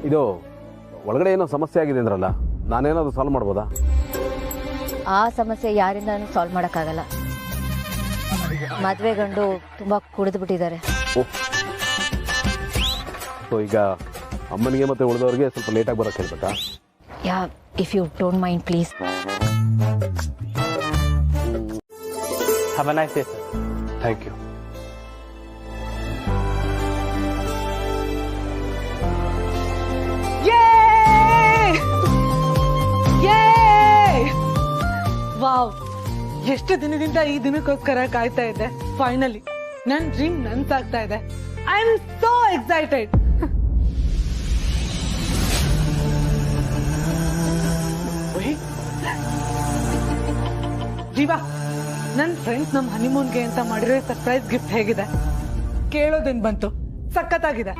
ಇದು ಒಳಗಡೆ ಏನೋ ಸಮಸ್ಯೆ ಆಗಿದೆ ಅಂದ್ರಲ್ಲ, ನಾನೇನಾದ್ರು ಸಾಲ್ವ್ ಮಾಡ್ಬೋದಾ? ಆ ಸಮಸ್ಯೆ ಯಾರಿಂದಾನು ಸಾಲ್ವ್ ಮಾಡಕ್ಕಾಗಲ್ಲ. ಮದ್ವೆ ಗಂಡು ತುಂಬಾ ಕುಡಿದು ಬಿಟ್ಟಿದ್ದಾರೆ. ಸೊ ಈಗ ಅಮ್ಮನಿಗೆ ಮತ್ತೆ ಉಳಿದವ್ರಿಗೆ ಸ್ವಲ್ಪ ಲೇಟಾಗಿ ಬರೋಕೆ ಹೇಳ್ಬೇಕಾ? Yeah, if you don't mind please. Have a nice day sir. Thank you. Wow, ಎಷ್ಟು ದಿನದಿಂದ ಈ ದಿನಕ್ಕೋಸ್ಕರ ಕಾಯ್ತಾ ಇದ್ದೆ. ಫೈನಲಿ ನನ್ ಡ್ರೀಮ್ ನನ್ಸಾಗ್ತಾ ಇದೆ. I am so excited. ಜೀವಾ, ನನ್ ಫ್ರೆಂಡ್ಸ್ ನಮ್ ಹನಿಮೂನ್ಗೆ ಅಂತ ಮಾಡಿರೋ ಸರ್ಪ್ರೈಸ್ ಗಿಫ್ಟ್ ಹೇಗಿದೆ? ಕೇಳೋದೇನ್ ಬಂತು, ಸಖತ್ತಾಗಿದೆ.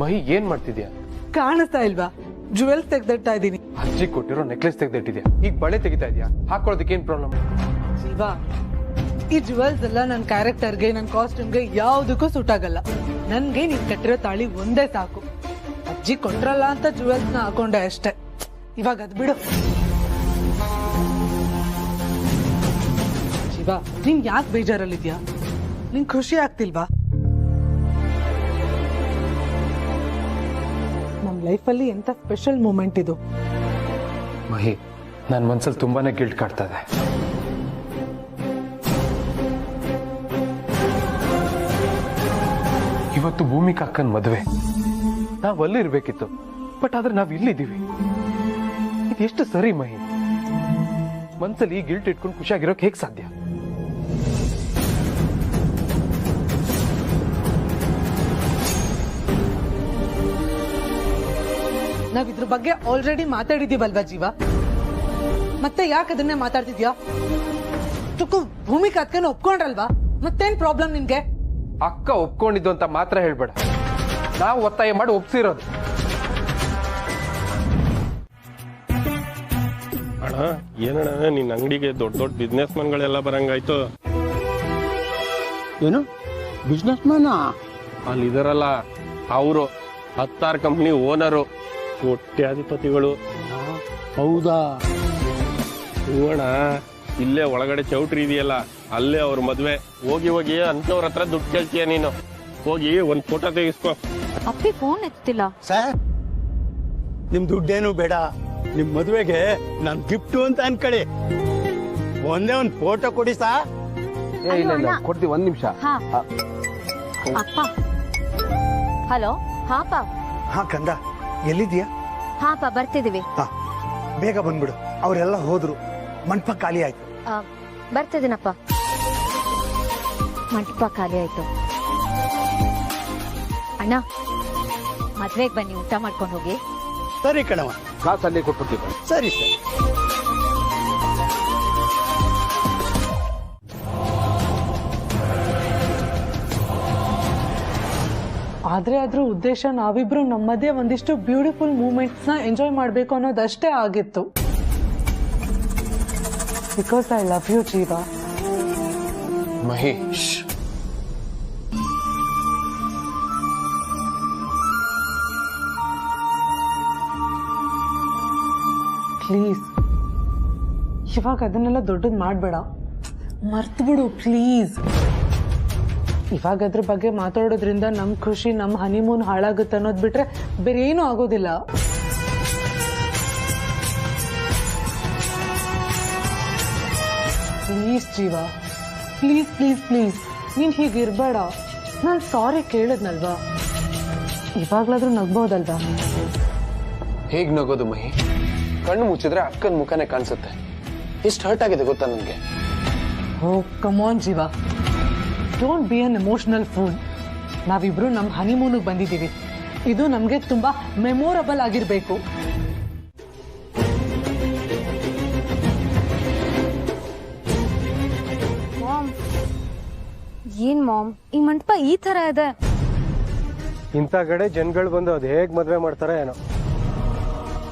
ಮಹಿ, ಏನ್ ಮಾಡ್ತಿದ್ಯಾ? ಕಾಣಿಸ್ತಾ ಇಲ್ವಾ? ಜುವೆಲ್ಸ್ ತೆಗ್ದಿಡ್ತಾ ಇದೀನಿ. ಅಜ್ಜಿ ಕೊಟ್ಟಿರೋ ನೆಕ್ಲೆಸ್ ತೆಗ್ದಿಟ್ಟಿದ್ಯಾ, ಈಗ ಬಳೆ ತೆಗಿತಾ ಇದೆಯಾ? ಹಾಕೊಳ್ಳೋದಕ್ಕೆ ಏನ್ ಪ್ರಾಬ್ಲಮ್? ಜೀವಾ, ಈ ಜುವೆಲ್ಸ್ ಎಲ್ಲ ನನ್ನ ಕ್ಯಾರೆಕ್ಟರ್ಗೆ, ನನ್ನ ಕಾಸ್ಟ್ಯೂಮ್ಗೆ ಯಾವುದಕ್ಕೂ ಸೂಟ್ ಆಗಲ್ಲ. ನನ್ಗೆ ನೀನ್ ಕಟ್ಟಿರೋ ತಾಳಿ ಒಂದೇ ಸಾಕು. ಅಜ್ಜಿ ಕೊಟ್ರಲ್ಲ ಅಂತ ಜುವೆಲ್ಸ್ ನ ಹಾಕೊಂಡೆ ಅಷ್ಟೇ. ಇವಾಗ ಅದ್ ಬಿಡು. ಜೀವಾ, ನೀನ್ ಯಾಕೆ ಬೇಜಾರಲ್ಲಿದ್ಯಾ? ನಿಂಗ್ ಖುಷಿ ಆಗ್ತಿಲ್ವಾ? ನಮ್ ಲೈಫಲ್ಲಿ ಎಂತ ಸ್ಪೆಷಲ್ ಮೂಮೆಂಟ್ ಇದು. ಮಹಿ, ನನ್ನ ಮನ್ಸಲ್ಲಿ ತುಂಬಾನೇ ಗಿಲ್ಟ್ ಕಾಡ್ತಾ ಇದೆ. ಇವತ್ತು ಭೂಮಿಕಾ ಅಕ್ಕನ ಮದುವೆ, ನಾವ್ ಅಲ್ಲಿರ್ಬೇಕಿತ್ತು. ಬಟ್ ಆದ್ರೆ ನಾವ್ ಇಲ್ಲಿದ್ದೀವಿ. ಇದೆಷ್ಟು ಸರಿ ಮಹಿ? ಮನ್ಸಲ್ಲಿ ಈ ಗಿಲ್ಟ್ ಇಟ್ಕೊಂಡು ಖುಷಿಯಾಗಿರೋಕೆ ಹೇಗ್ ಸಾಧ್ಯ? ನಾವ್ ಇದ್ರ ಬಗ್ಗೆ ಆಲ್ರೆಡಿ ಮಾತಾಡಿದೀವಲ್ವಾ ಜೀವ? ಮತ್ತೆ ಯಾಕೆ ಅದನ್ನೇ ಮಾತಾಡ್ತಿದ್ಯಾ? ಭೂಮಿಕಾ ಅಕ್ಕನ ಒಪ್ಕೊಂಡ್ರಲ್ವಾ? ಮತ್ತೇನ್ ಪ್ರಾಬ್ಲಮ್ ನಿನ್ಗೆ? ಅಕ್ಕ ಒಪ್ಕೊಂಡಿದ್ದು ಅಂತ ಮಾತ್ರ ಹೇಳ್ಬೇಡ. ನಾವು ಒತ್ತಾಯ ಮಾಡಿ ಒಪ್ಸಿರೋದು. ಏನಣ್ಣ ನಿನ್ನ ಅಂಗಡಿಗೆ ದೊಡ್ಡ ದೊಡ್ಡ ಬಿಸ್ನೆಸ್ ಮನ್ಗಳೆಲ್ಲ ಬರಂಗಾಯ್ತು. ಏನು ಬಿಸ್ನೆಸ್ ಮ್ಯಾನ್? ಅಲ್ಲಿ ಇದರಲ್ಲ ಅವರು 16 ಕಂಪ್ನಿ ಓನರು, ಕೋಟ್ಯಾಧಿಪತಿಗಳು. ಹೌದಾ? ಹೂವಣ, ಇಲ್ಲೇ ಒಳಗಡೆ ಚೌಟ್ರಿ ಇದೆಯಲ್ಲ, ಅಲ್ಲೇ ಅವ್ರ ಮದ್ವೆ. ಹೋಗಿ ಹೋಗಿ ಅಂತವ್ರ ಹತ್ರ ದುಡ್ಡು ಕೇಳ್ತೀಯ ನೀನು. ಹೋಗಿ ಒಂದ್ ಫೋಟೋ ತೆಗಿಸ್ಕೊ. ಅಪ್ಪಿ ಫೋನ್ ಎತ್ತಿಲ್ಲ ಸರ್. ನಿಮ್ ದುಡ್ಡೇನು ಬೇಡ, ನಿಮ್ ಮದುವೆಗೆ ನಾನ್ ಗಿಫ್ಟ್ ಅಂತ ಅನ್ಕಳಿ. ಒಂದೇ ಒಂದ್ ಫೋಟೋ ಕೊಡಿ ಸಾ. ಇಲ್ಲ ಕೊಡ್ತೀವಿ, 1 ನಿಮಿಷ. ಅಪ್ಪ. ಹಲೋ. ಹಾಪ. ಹಾ ಕಂದ, ಎಲ್ಲಿದ್ಯಾ? ಹಾಪ, ಬರ್ತಿದೀವಿ. ಬೇಗ ಬಂದ್ಬಿಡು, ಅವರೆಲ್ಲ ಹೋದ್ರು, ಮಂಟಪ ಖಾಲಿ ಆಯ್ತು. ಬರ್ತಿದ್ದೀನಪ್ಪ. ಮಂಟಪ ಖಾಲಿ ಆಯ್ತು. ಅಣ್ಣ, ಮದ್ವೆಗೆ ಬನ್ನಿ, ಊಟ ಮಾಡ್ಕೊಂಡು ಹೋಗಿ. ಸರಿ ಕಣವ, ಕಾಸಲ್ಲಿ ಕೊಟ್ಬಿಡ್ತೀವಿ. ಸರಿ ಸರಿ. ಆದ್ರೆ ಅದ್ರ ಉದ್ದೇಶ ನಾವಿಬ್ರು ನಮ್ಮದೇ ಒಂದಿಷ್ಟು ಬ್ಯೂಟಿಫುಲ್ ಮೂಮೆಂಟ್ಸ್ ನ ಎಂಜಾಯ್ ಮಾಡ್ಬೇಕು ಅನ್ನೋದಷ್ಟೇ ಆಗಿತ್ತು. ಬಿಕಾಸ್ ಐ ಲವ್ ಯು ಜೀವ. ಮಹೇಶ್, ಪ್ಲೀಸ್ ಇವಾಗ ಅದನ್ನೆಲ್ಲ ದೊಡ್ಡದು ಮಾಡಬೇಡ, ಮರ್ತ್ಬಿಡು ಪ್ಲೀಸ್. ಇವಾಗ ಅದ್ರ ಬಗ್ಗೆ ಮಾತಾಡೋದ್ರಿಂದ ನಮ್ಮ ಖುಷಿ, ನಮ್ಮ ಹನಿಮೂನ್ ಹಾಳಾಗುತ್ತೆ ಅನ್ನೋದು ಬಿಟ್ರೆ ಬೇರೆ ಏನೂ ಆಗೋದಿಲ್ಲ. ಪ್ಲೀಸ್ ಜೀವ, ಪ್ಲೀಸ್ ಪ್ಲೀಸ್ ಪ್ಲೀಸ್, ನೀನು ಹೀಗಿರ್ಬೇಡ. ನಾನು ಸಾರಿ ಕೇಳಿದ್ನಲ್ವಾ, ಇವಾಗ್ಲಾದ್ರೂ ನಗ್ಬೋದಲ್ವಾ? ಹೇಗ್ ನಗೋದು ಮಹಿ? ಕಣ್ಣು ಮುಚ್ಚಿದ್ರೆ ಅಕ್ಕನ ಮುಖನೇ ಕಾಣಿಸುತ್ತೆ. ಎಷ್ಟು ಹರ್ಟ್ ಆಗಿದೆ ಗೊತ್ತಾ ನನಗೆ. Oh come on Jeeva, don't be an emotional fool. ನಾವಿಬ್ರು ನಮ್ಮ ಹನಿಮೂನಿಗೆ ಬಂದಿದ್ದೀವಿ, ಇದು ನಮಗೆ ತುಂಬಾ ಮೆಮೊರಬಲ್ ಆಗಿರ್ಬೇಕು. ಏನ್ ಮಾಮ್, ಈ ಮಂಟಪ ಈ ತರ ಇದೆ. ಇಂಥ ಕಡೆ ಜನಗಳು ಬಂದು ಅದು ಹೇಗ್ ಮದ್ವೆ ಮಾಡ್ತಾರೆ ಏನೋ.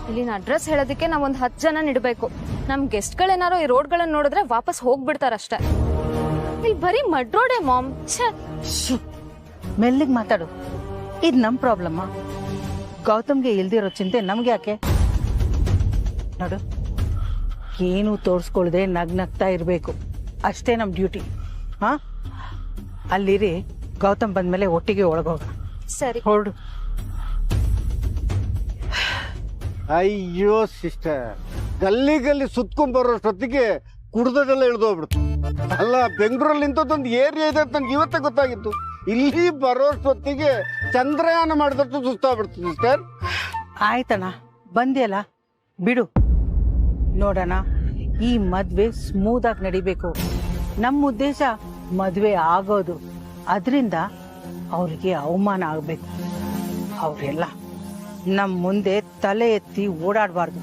ಇಲ್ಲಿನ ಅಡ್ರೆಸ್ ಹೇಳೋದಕ್ಕೆ ನಾವೊಂದು 10 ಜನ ಇಡಬೇಕು. ನಮ್ ಗೆಸ್ಟ್ಗಳೇನಾರೋ ಈ ರೋಡ್ಗಳನ್ನ ನೋಡಿದ್ರೆ ವಾಪಸ್ ಹೋಗ್ಬಿಡ್ತಾರಷ್ಟೇ. ಇಲ್ಲಿ ಬರೀ ಮಡ್ ರೋಡೇ ಮಾಮ್. ಮೆಲ್ಲಿಗೆ ಮಾತಾಡು, ಇದು ನಮ್ ಪ್ರಾಬ್ಲಮ್ಮ. ಗೌತಮ್ಗೆ ಇಲ್ದಿರೋ ಚಿಂತೆ ನಮ್ಗೆ ಯಾಕೆ? ನೋಡು, ಏನು ತೋರಿಸ್ಕೊಳ್ದೆ ನಗ್ನಗ್ತಾ ಇರ್ಬೇಕು, ಅಷ್ಟೇ ನಮ್ ಡ್ಯೂಟಿ. ಹಾ, ಅಲ್ಲಿರಿ. ಗೌತಮ್ ಬಂದ್ಮೇಲೆ ಒಟ್ಟಿಗೆ ಒಳಗೋಗ. ಸರಿ, ಹೊರಡು. ಅಯ್ಯೋ ಸಿಸ್ಟರ್, ಗಲ್ಲಿ ಗಲ್ಲಿ ಸುತ್ಕೊಂಡ್ ಬರೋಷ್ಟೊತ್ತಿಗೆ ಕುಡ್ದದೆಲ್ಲ ಇಳ್ದೋಗ್ಬಿಡ್ತು. ಅಲ್ಲ, ಬೆಂಗಳೂರಲ್ಲಿ ಇಂಥದ್ದೊಂದು ಏರಿಯಾ ಇದೆ ಅಂತ ನನ್ಗೆ ಇವತ್ತೇ ಗೊತ್ತಾಗಿತ್ತು. ಇಲ್ಲಿ ಬರೋಷ್ಟೊತ್ತಿಗೆ ಚಂದ್ರಯಾನ ಮಾಡಿದಷ್ಟು ಸುಸ್ತಾಗ್ಬಿಡ್ತು ಸಿಸ್ಟರ್. ಆಯ್ತಣ್ಣ, ಬಂದಿಯಲ್ಲ ಬಿಡು. ನೋಡೋಣ, ಈ ಮದ್ವೆ ಸ್ಮೂತ್ ಆಗಿ ನಡಿಬೇಕು. ನಮ್ಮ ಉದ್ದೇಶ ಮದ್ವೆ ಆಗೋದು, ಅದರಿಂದ ಅವ್ರಿಗೆ ಅವಮಾನ ಆಗ್ಬೇಕು. ಅವರೆಲ್ಲ ನಮ್ಮ ಮುಂದೆ ತಲೆ ಎತ್ತಿ ಓಡಾಡಬಾರ್ದು,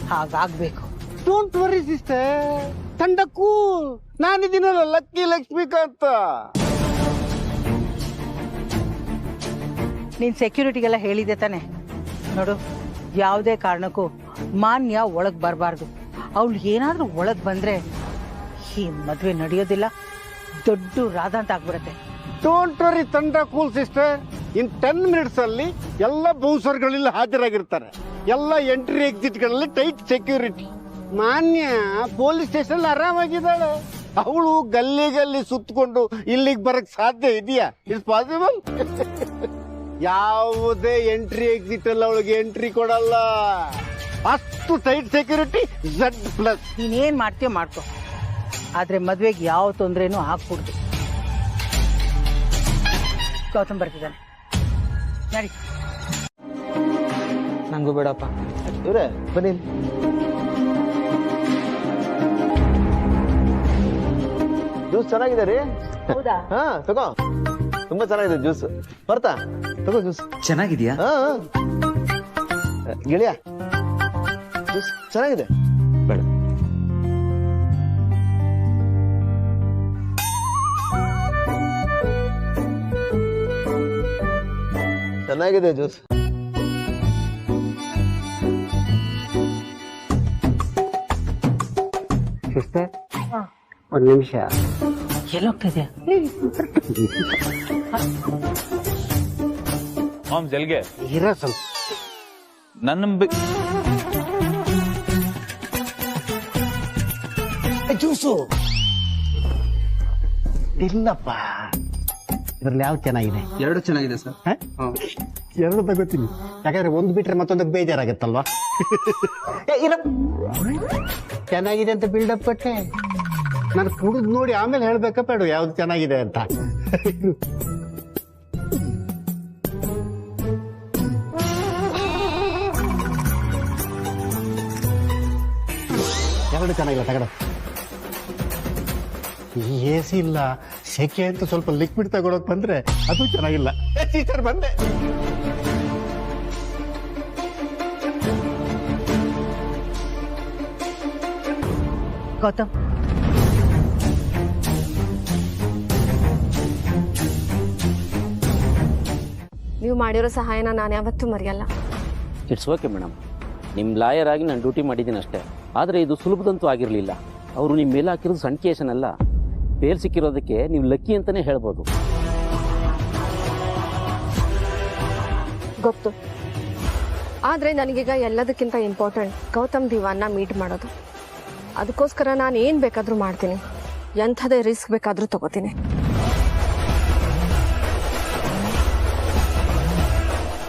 ಹಾಗಾಗ್ಬೇಕು. ಡೋಂಟ್ ವರಿ ಸಿಸ್ಟರ್, ತಂಡಕ್ಕೂ ನಾನಿದ್ದೀನಲ್ಲ ಲಕ್ಕಿ ಲಕ್ಷ್ಮಿಕಾಂತ. ನೀನ್ ಸೆಕ್ಯೂರಿಟಿಗೆಲ್ಲ ಹೇಳಿದೆ ತಾನೆ? ನೋಡು, ಯಾವುದೇ ಕಾರಣಕ್ಕೂ ಮಾನ್ಯ ಒಳಗ್ ಬರಬಾರ್ದು. ಅವಳು ಏನಾದ್ರೂ ಒಳಗ್ ಬಂದ್ರೆ ಈ ಮದ್ವೆ ನಡೆಯೋದಿಲ್ಲ, ದೊಡ್ಡ ರಾಧಾಂತ ಆಗ್ಬಿಡತ್ತೆ. ಡೋಂಟ್ ವರಿ ತಂಡ ಕೂಲ್ ಸಿಸ್ಟರ್. ಇನ್ 10 ಮಿನಿಟ್ಸ್ ಅಲ್ಲಿ ಎಲ್ಲ ಬೌನ್ಸರ್ಗಳೆಲ್ಲ ಹಾಜರಾಗಿರ್ತಾರೆ. ಎಲ್ಲ ಎಂಟ್ರಿ ಎಕ್ಸಿಟ್ಗಳಲ್ಲಿ ಟೈಟ್ ಸೆಕ್ಯೂರಿಟಿ. ಮಾನ್ಯ ಪೊಲೀಸ್ ಸ್ಟೇಷನ್ ಆರಾಮಾಗಿದ್ದಾಳೆ. ಅವಳು ಗಲ್ಲಿ ಗಲ್ಲಿ ಸುತ್ತಕೊಂಡು ಇಲ್ಲಿಗೆ ಬರಕ್ ಸಾಧ್ಯ ಇದೆಯಾ? It's possible? ಯಾವುದೇ ಎಂಟ್ರಿ ಎಕ್ಸಿಟ್ ಅಲ್ಲಿ ಅವಳಿಗೆ ಎಂಟ್ರಿ ಕೊಡಲ್ಲ. ಅಷ್ಟು ಟೈಟ್ ಸೆಕ್ಯೂರಿಟಿ Z+. ನೀನೇನ್ ಮಾಡ್ತೀಯೋ ಮಾಡ್ಕೊ, ಆದ್ರೆ ಮದ್ವೆಗೆ ಯಾವ ತೊಂದ್ರೆನೂ ಹಾಕ್ಬಿಡ್ದು. ಗೌತಮ್ ಬರ್ತಿದ್ದಾನೆ, ನಡಿ. ನಂಗೂ ಬೇಡಪ್ಪ. ಇವ್ರೆ ಬನ್ನಿ. ಜ್ಯೂಸ್ ಚೆನ್ನಾಗಿದೆ ರೀ. ಹೌದಾ? ಹಾ ತಗೋ, ತುಂಬಾ ಚೆನ್ನಾಗಿದೆ ಜ್ಯೂಸ್. ಬರ್ತಾ ತಗೋ ಜ್ಯೂಸ್. ಚೆನ್ನಾಗಿದ್ಯಾ? ಗೆಳೆಯ, ಜ್ಯೂಸ್ ಚೆನ್ನಾಗಿದೆ. ಬೇಡ, ಚೆನ್ನಾಗಿದೆ ಜ್ಯೂಸ್. ಸಿಸ್ಟರ್ ಒಂದು ನಿಮಿಷ. ಎಲ್ಲೋಗ್ತಿದ್ಯಾ? ಮಾಮ್ಸ್ ಎಲ್ಗೆ ಇರೋ ಸ್ವಲ್ಪ ನನ್ನ ಜ್ಯೂಸು ಇಲ್ಲಪ್ಪ. ಇದ್ರಲ್ಲಿ ಯಾವ್ದು ಚೆನ್ನಾಗಿದೆ? ಎರಡು ಚೆನ್ನಾಗಿದೆ ಸರ್. ಎರಡು ತಗೋತೀನಿ, ಯಾಕಂದ್ರೆ ಒಂದು ಬಿಟ್ರೆ ಮತ್ತೊಂದಕ್ಕೆ ಬೇಜಾರಾಗತ್ತಲ್ವಾ. ಚೆನ್ನಾಗಿದೆ ಅಂತ ಬಿಲ್ಡಪ್ ಕೊಟ್ಟೆ, ನಾನು ಕುಡಿದು ನೋಡಿ ಆಮೇಲೆ ಹೇಳ್ಬೇಕಪ್ಪ ಬೇಡ ಯಾವ್ದು ಚೆನ್ನಾಗಿದೆ ಅಂತ. ಎರಡು ಚೆನ್ನಾಗಿಲ್ಲ ತಗಡ. ಎ ಸಿ ಇಲ್ಲ, ಸೆಕೆ ಅಂತ ಸ್ವಲ್ಪ ಲಿಕ್ವಿಡ್ ತಗೊಳಕ್ ಬಂದ್ರೆ ಅದು ಚೆನ್ನಾಗಿಲ್ಲ. ಟೀಚರ್ ಬಂದೆ. ಗೌತಮ್, ನೀವು ಮಾಡಿರೋ ಸಹಾಯನ ನಾನು ಯಾವತ್ತೂ ಮರೆಯಲ್ಲ. ಇಟ್ಸ್ ಓಕೆ ಮೇಡಮ್, ನಿಮ್ಮ ಲಾಯರ್ ಆಗಿ ನಾನು ಡ್ಯೂಟಿ ಮಾಡಿದ್ದೀನಿ ಅಷ್ಟೇ. ಆದರೆ ಇದು ಸುಲಭದಂತೂ ಆಗಿರಲಿಲ್ಲ. ಅವರು ನಿಮ್ಮ ಮೇಲೆ ಹಾಕಿರೋದು ಸಣ್ಣ ಕೇಸನ್ ಅಲ್ಲ, ಬೇಲ್ ಸಿಕ್ಕಿರೋದಕ್ಕೆ ನೀವು ಲಕ್ಕಿ ಅಂತಲೇ ಹೇಳ್ಬೋದು. ಗೊತ್ತು, ಆದರೆ ನನಗೀಗ ಎಲ್ಲದಕ್ಕಿಂತ ಇಂಪಾರ್ಟೆಂಟ್ ಗೌತಮ್ ದಿವಾನ್ನ ಮೀಟ್ ಮಾಡೋದು. ಅದಕ್ಕೋಸ್ಕರ ನಾನು ಏನು ಬೇಕಾದರೂ ಮಾಡ್ತೀನಿ, ಎಂಥದೇ ರಿಸ್ಕ್ ಬೇಕಾದರೂ ತಗೋತೀನಿ.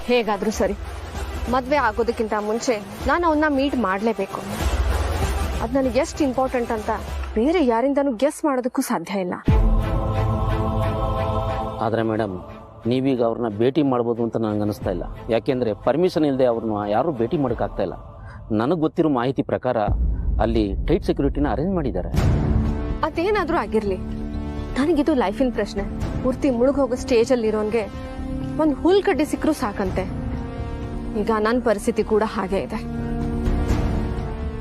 ಹೇಗಾದರೂ ಸರಿ, ಮದುವೆ ಆಗೋದಕ್ಕಿಂತ ಮುಂಚೆ ನಾನು ಅವನ್ನ ಮೀಟ್ ಮಾಡಲೇಬೇಕು. ಅದು ನನಗೆ ಎಷ್ಟು ಇಂಪಾರ್ಟೆಂಟ್ ಅಂತ ಬೇರೆ ಯಾರಿಂದನೂ ಗೆಸ್ ಮಾಡೋದಕ್ಕೂ ಸಾಧ್ಯ ಇಲ್ಲ. ಆದರೆ ಮೇಡಮ್, ನೀವೀಗ ಅವ್ರನ್ನ ಭೇಟಿ ಮಾಡ್ಬೋದು ಅಂತ ನನಗೆ ಅನಿಸ್ತಾ ಇಲ್ಲ. ಯಾಕೆಂದರೆ ಪರ್ಮಿಷನ್ ಇಲ್ಲದೆ ಅವ್ರನ್ನ ಯಾರೂ ಭೇಟಿ ಮಾಡೋಕ್ಕಾಗ್ತಾ ಇಲ್ಲ. ನನಗೆ ಗೊತ್ತಿರೋ ಮಾಹಿತಿ ಪ್ರಕಾರ ಅಲ್ಲಿ ಟೈಟ್ ಸೆಕ್ಯೂರಿಟಿನ ಅರೇಂಜ್ ಮಾಡಿದ್ದಾರೆ. ಅದೇನಾದರೂ ಆಗಿರಲಿ, ನನಗಿದು ಲೈಫಿನ ಪ್ರಶ್ನೆ. ಪೂರ್ತಿ ಮುಳುಗೋಗೋ ಸ್ಟೇಜಲ್ಲಿರೋನ್ಗೆ ಒಂದು ಹುಲ್ಕಡ್ಡಿ ಸಿಕ್ಕರೂ ಸಾಕಂತೆ. ಈಗ ನನ್ನ ಪರಿಸ್ಥಿತಿ ಕೂಡ ಹಾಗೆ ಇದೆ.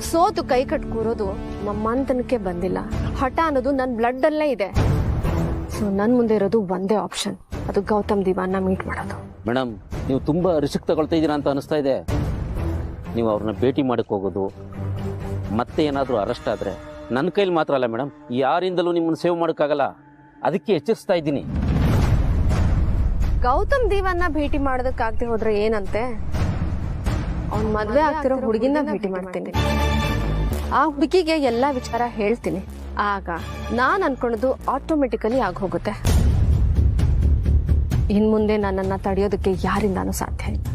ಸೋತು ಕೈ ಕಟ್ ಕೂರೋದು ನಮ್ಮ ಮನೆತನಕ್ಕೆ ಬಂದಿಲ್ಲ. ಹಠ ಅನ್ನೋದು ನನ್ನ ಬ್ಲಡ್ ಅಲ್ಲೇ ಇದೆ. ಸೊ ನನ್ನ ಮುಂದೆ ಇರೋದು ಒಂದೇ ಆಪ್ಷನ್, ಅದು ಗೌತಮ್ ದಿವಾನ್ನ ಮೀಟ್ ಮಾಡೋದು. ಮೇಡಮ್, ನೀವು ತುಂಬ ರಿಸ್ಕ್ ತಗೊಳ್ತಾ ಇದ್ದೀರಾ ಅಂತ ಅನಿಸ್ತಾ ಇದೆ. ನೀವು ಅವ್ರನ್ನ ಭೇಟಿ ಮಾಡಕ್ಕೆ ಹೋಗೋದು ಮತ್ತೆ ಏನಾದರೂ ಅರೆಸ್ಟ್ ಆದರೆ ನನ್ನ ಕೈಲಿ ಮಾತ್ರ ಅಲ್ಲ ಮೇಡಮ್, ಯಾರಿಂದಲೂ ನಿಮ್ಮನ್ನು ಸೇವ್ ಮಾಡೋಕ್ಕಾಗಲ್ಲ. ಅದಕ್ಕೆ ಎಚ್ಚರಿಸ್ತಾ ಇದ್ದೀನಿ. ಗೌತಮ್ ದಿವಾನ್ನ ಭೇಟಿ ಮಾಡೋದಕ್ಕಾಗದೆ ಹೋದ್ರೆ ಏನಂತೆ, ಅವ್ನ ಮದ್ವೆ ಆಗ್ತಿರೋ ಹುಡುಗಿನ ಭೇಟಿ ಮಾಡ್ತೀನಿ. ಆ ಹುಡುಗಿಗೆ ಎಲ್ಲ ವಿಚಾರ ಹೇಳ್ತೀನಿ. ಆಗ ನಾನು ಅನ್ಕೊಳ್ಳೋದು ಆಟೋಮೆಟಿಕಲಿ ಆಗೋಗುತ್ತೆ. ಇನ್ ಮುಂದೆ ನನ್ನನ್ನು ತಡೆಯೋದಕ್ಕೆ ಯಾರಿಂದಾನೂ ಸಾಧ್ಯ ಇಲ್ಲ.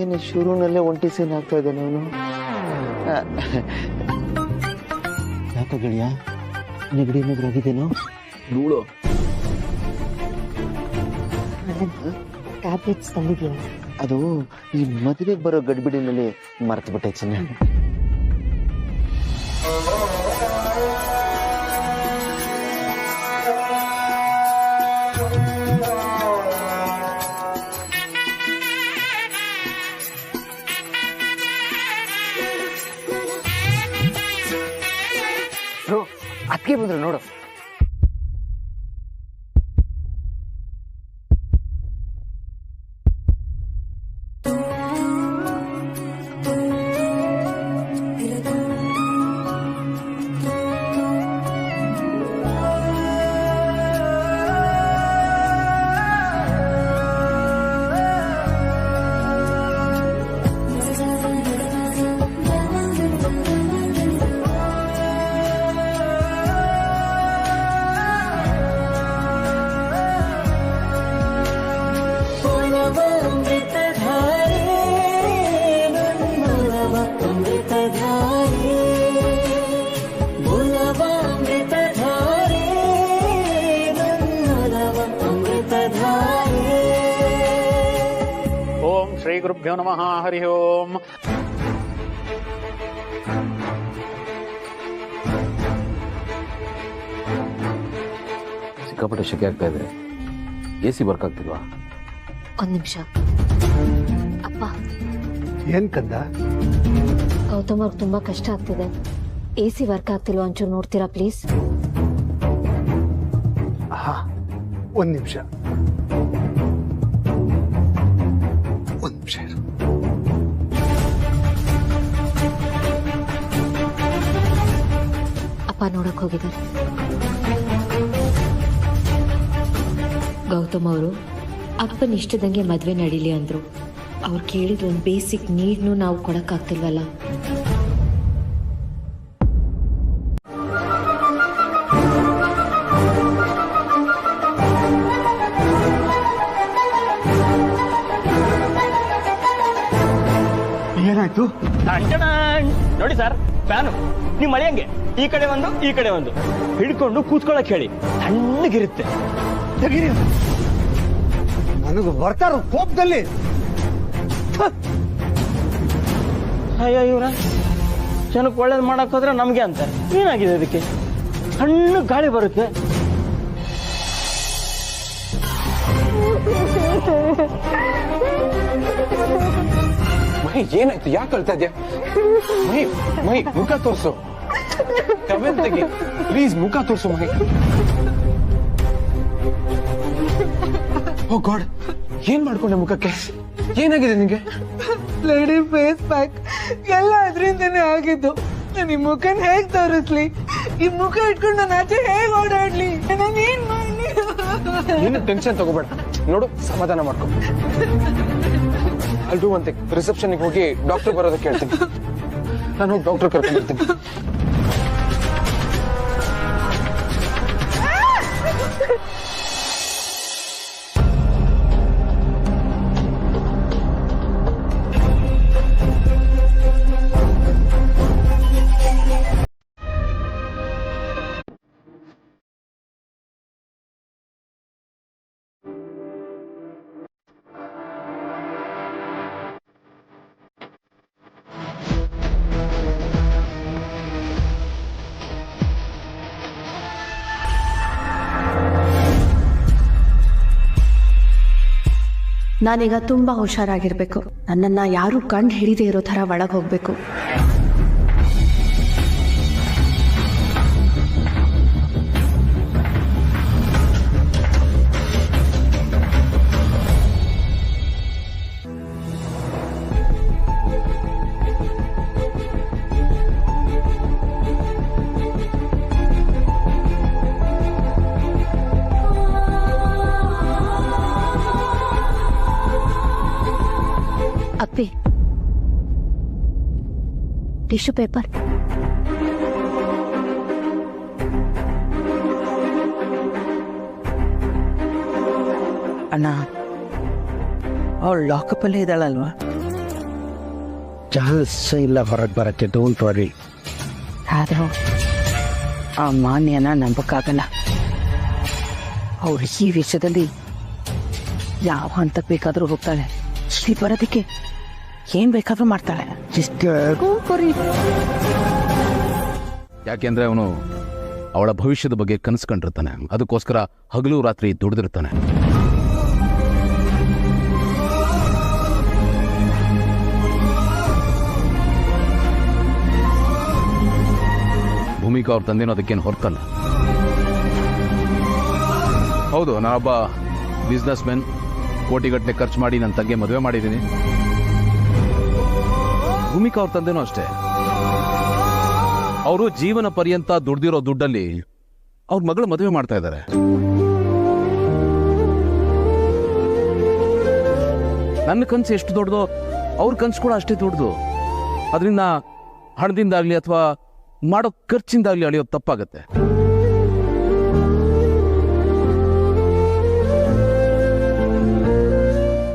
ಏನು ಶುರುನಲ್ಲೇ ಒಂಟಿ ಸೀನ್ ಆಗ್ತಾ ಇದೆ. ನಾನು ಯಾಕೋ ಗೆಳೆಯ, ನೆಗಡಿ ಏನಾದ್ರು ಆಗಿದ್ದೇನೋ? ಧೂಳು ಟ್ಯಾಬ್ಲೆಟ್ಸ್ ತಂದಿದ್ಯಾ? ಅದು ಈ ಮದುವೆಗೆ ಬರೋ ಗಡ್ಬಿಡಿನಲ್ಲಿ ಮರ್ತು ಬಿಟ್ಟೆ ಚಿನ್ನ. ಅದಕ್ಕೆ ಬಂದ್ರು ನೋಡು. ಶ್ರೀ ಗುರುಭ್ಯೋ ನಮಃ. ಹರಿ ಓಂ. ಸಿಕ್ಕಾಪಟ್ಟೆ ಶೆಕೆ ಆಗ್ತಾ ಇದೆ. AC ವರ್ಕ್ ಆಗ್ತಿಲ್ವಾ? ಒಂದ್ ನಿಮಿಷ. ಅಪ್ಪ, ಏನ್ ಕಂದ? ಗೌತಮ್ ಅವ್ರಿಗೆ ತುಂಬಾ ಕಷ್ಟ ಆಗ್ತಿದೆ. AC ವರ್ಕ್ ಆಗ್ತಿಲ್ವಾ, ಒಂಚೂರು ನೋಡ್ತೀರಾ ಪ್ಲೀಸ್? ಒಂದ್ ನಿಮಿಷ ಅಪ್ಪ ನೋಡಕ್ ಹೋಗಿದ್ದಾರೆ. ಗೌತಮ್ ಅವರು ಅಪ್ಪನ ಇಷ್ಟದಂಗೆ ಮದ್ವೆ ನಡೀಲಿ ಅಂದ್ರು. ಅವ್ರು ಕೇಳಿದ ಒಂದು ಬೇಸಿಕ್ ನೀಡ್ನು ನಾವು ಕೊಡಕ್ಕಾಗ್ತಿಲ್ವಲ್ಲ. ಏನಾಯ್ತು? ನೋಡಿ ಸರ್, ಫ್ಯಾನು ನೀವು ಮಳೆಯಂಗೆ ಈ ಕಡೆ ಒಂದು ಈ ಕಡೆ ಒಂದು ಹಿಡ್ಕೊಂಡು ಕೂತ್ಕೊಳ್ಳಕ್ ಹೇಳಿ, ತಣ್ಣಗಿರುತ್ತೆ. ನನಗೆ ಬರ್ತಾರ ಕೋಪದಲ್ಲಿ. ಅಯ್ಯೋ ಇವ್ರ ಜನಕ್ಕೆ ಒಳ್ಳೇದು ಮಾಡಕ್ ಹೋದ್ರೆ ನಮ್ಗೆ ಅಂತ ಏನಾಗಿದೆ? ಅದಕ್ಕೆ ಸಣ್ಣ ಗಾಳಿ ಬರುತ್ತೆ. ಮಹಿ ಏನಾಯ್ತು? ಯಾಕೆ ಅಳ್ತಾ ಇದ್ಯಾ? ಮಹಿ ಮಹಿ ಮುಖ ತೋರ್ಸು, ಟವೆಲ್ ತೆಗಿ ಪ್ಲೀಸ್, ಮುಖ ತೋರ್ಸು ಮಹಿ. ಓ ಗಾಡ್, ಏನ್ ಮಾಡ್ಕೊಂಡೆ ಮುಖಕ್ಕೆ? ಏನಾಗಿದೆ ನಿಂಗೆ? ಲೇಡಿ ಫೇಸ್ ಪ್ಯಾಕ್ ಎಲ್ಲ ಅದರಿಂದನೇ ಆಗಿದ್ದು. ನಾನು ಈ ಮುಖನ ಹೇಗ್ ತೋರಿಸ್ಲಿ? ಈ ಮುಖ ಇಟ್ಕೊಂಡು ನಾನು ಆಚೆ ಹೇಗ್ ಓಡಾಡ್ಲಿ? ನಾನು ಏನ್ ಮಾಡ್ಲಿ? ಏನು ಟೆನ್ಷನ್ ತಗೋಬೇಡ, ನೋಡು ಸಮಾಧಾನ ಮಾಡ್ಕೊ. ಅಲ್ದು ಒಂದ್ ರಿಸೆಪ್ಷನ್ಗೆ ಹೋಗಿ ಡಾಕ್ಟರ್ ಬರೋದಕ್ಕೆ ಹೇಳ್ತೀನಿ. ನಾನು ಹೋಗಿ ಡಾಕ್ಟರ್ ಕರ್ಕೊಂಡಿರ್ತೀನಿ. ನಾನೀಗ ತುಂಬಾ ಹುಷಾರಾಗಿರ್ಬೇಕು. ನನ್ನನ್ನ ಯಾರು ಕಂಡು ಹಿಡಿದೇ ಇರೋ ತರ ಒಳಗೆ ಹೋಗ್ಬೇಕು. ಅಪ್ಪಿ, ಟಿಶ್ಯೂ ಪೇಪರ್. ಅಣ್ಣ, ಅವಳು ಲಾಕಪ್ ಅಲ್ಲೇ ಇದ್ದಾಳಲ್ವಾ? ಚಾನ್ಸ್ ಇಲ್ಲ ಹೊರಗೆ ಬರಕ್ಕೆ. Don't worry. ಆದರೂ ಆ ಮಾನ್ಯನ ನಂಬಕ್ಕಾಗಲ್ಲ. ಅವ್ರು ಈ ವಿಷಯದಲ್ಲಿ ಯಾವ ಹಂತಕ್ಕೆ ಬೇಕಾದರೂ ಹೋಗ್ತಾಳೆ. ಇಲ್ಲಿ ಬರೋದಕ್ಕೆ ಏನ್ ಬೇಕಾದ್ರೂ ಮಾಡ್ತಾಳೆ. ಯಾಕೆಂದ್ರೆ ಅವನು ಅವಳ ಭವಿಷ್ಯದ ಬಗ್ಗೆ ಕನಸು ಕಂಡಿರ್ತಾನೆ. ಅದಕ್ಕೋಸ್ಕರ ಹಗಲು ರಾತ್ರಿ ದುಡಿದಿರ್ತಾನೆ. ಭೂಮಿಕಾ ಅವ್ರ ತಂದೆನೂ ಅದಕ್ಕೇನು ಹೊರತಲ್ಲ. ಹೌದು, ನಾನೊಬ್ಬ ಬಿಸ್ನೆಸ್ ಮ್ಯಾನ್. ಕೋಟಿಗಟ್ಟಲೆ ಖರ್ಚು ಮಾಡಿ ನನ್ನ ತಂಗೆ ಮದುವೆ ಮಾಡಿದ್ದೀನಿ. ಭೂಮಿಕಾ ಅವ್ರ ತಂದೆನೂ ಅಷ್ಟೇ. ಅವರು ಜೀವನ ಪರ್ಯಂತ ದುಡ್ದಿರೋ ದುಡ್ಡಲ್ಲಿ ಅವ್ರ ಮಗಳು ಮದುವೆ ಮಾಡ್ತಾ ಇದ್ದಾರೆ. ನನ್ನ ಕನಸು ಎಷ್ಟು ದೊಡ್ಡದೋ ಅವ್ರ ಕನಸು ಕೂಡ ಅಷ್ಟೇ ದೊಡ್ಡದು. ಅದರಿಂದ ಹಣದಿಂದಾಗ್ಲಿ ಅಥವಾ ಮಾಡೋ ಖರ್ಚಿಂದಾಗ್ಲಿ ಅಳಿಯೋದು ತಪ್ಪಾಗತ್ತೆ.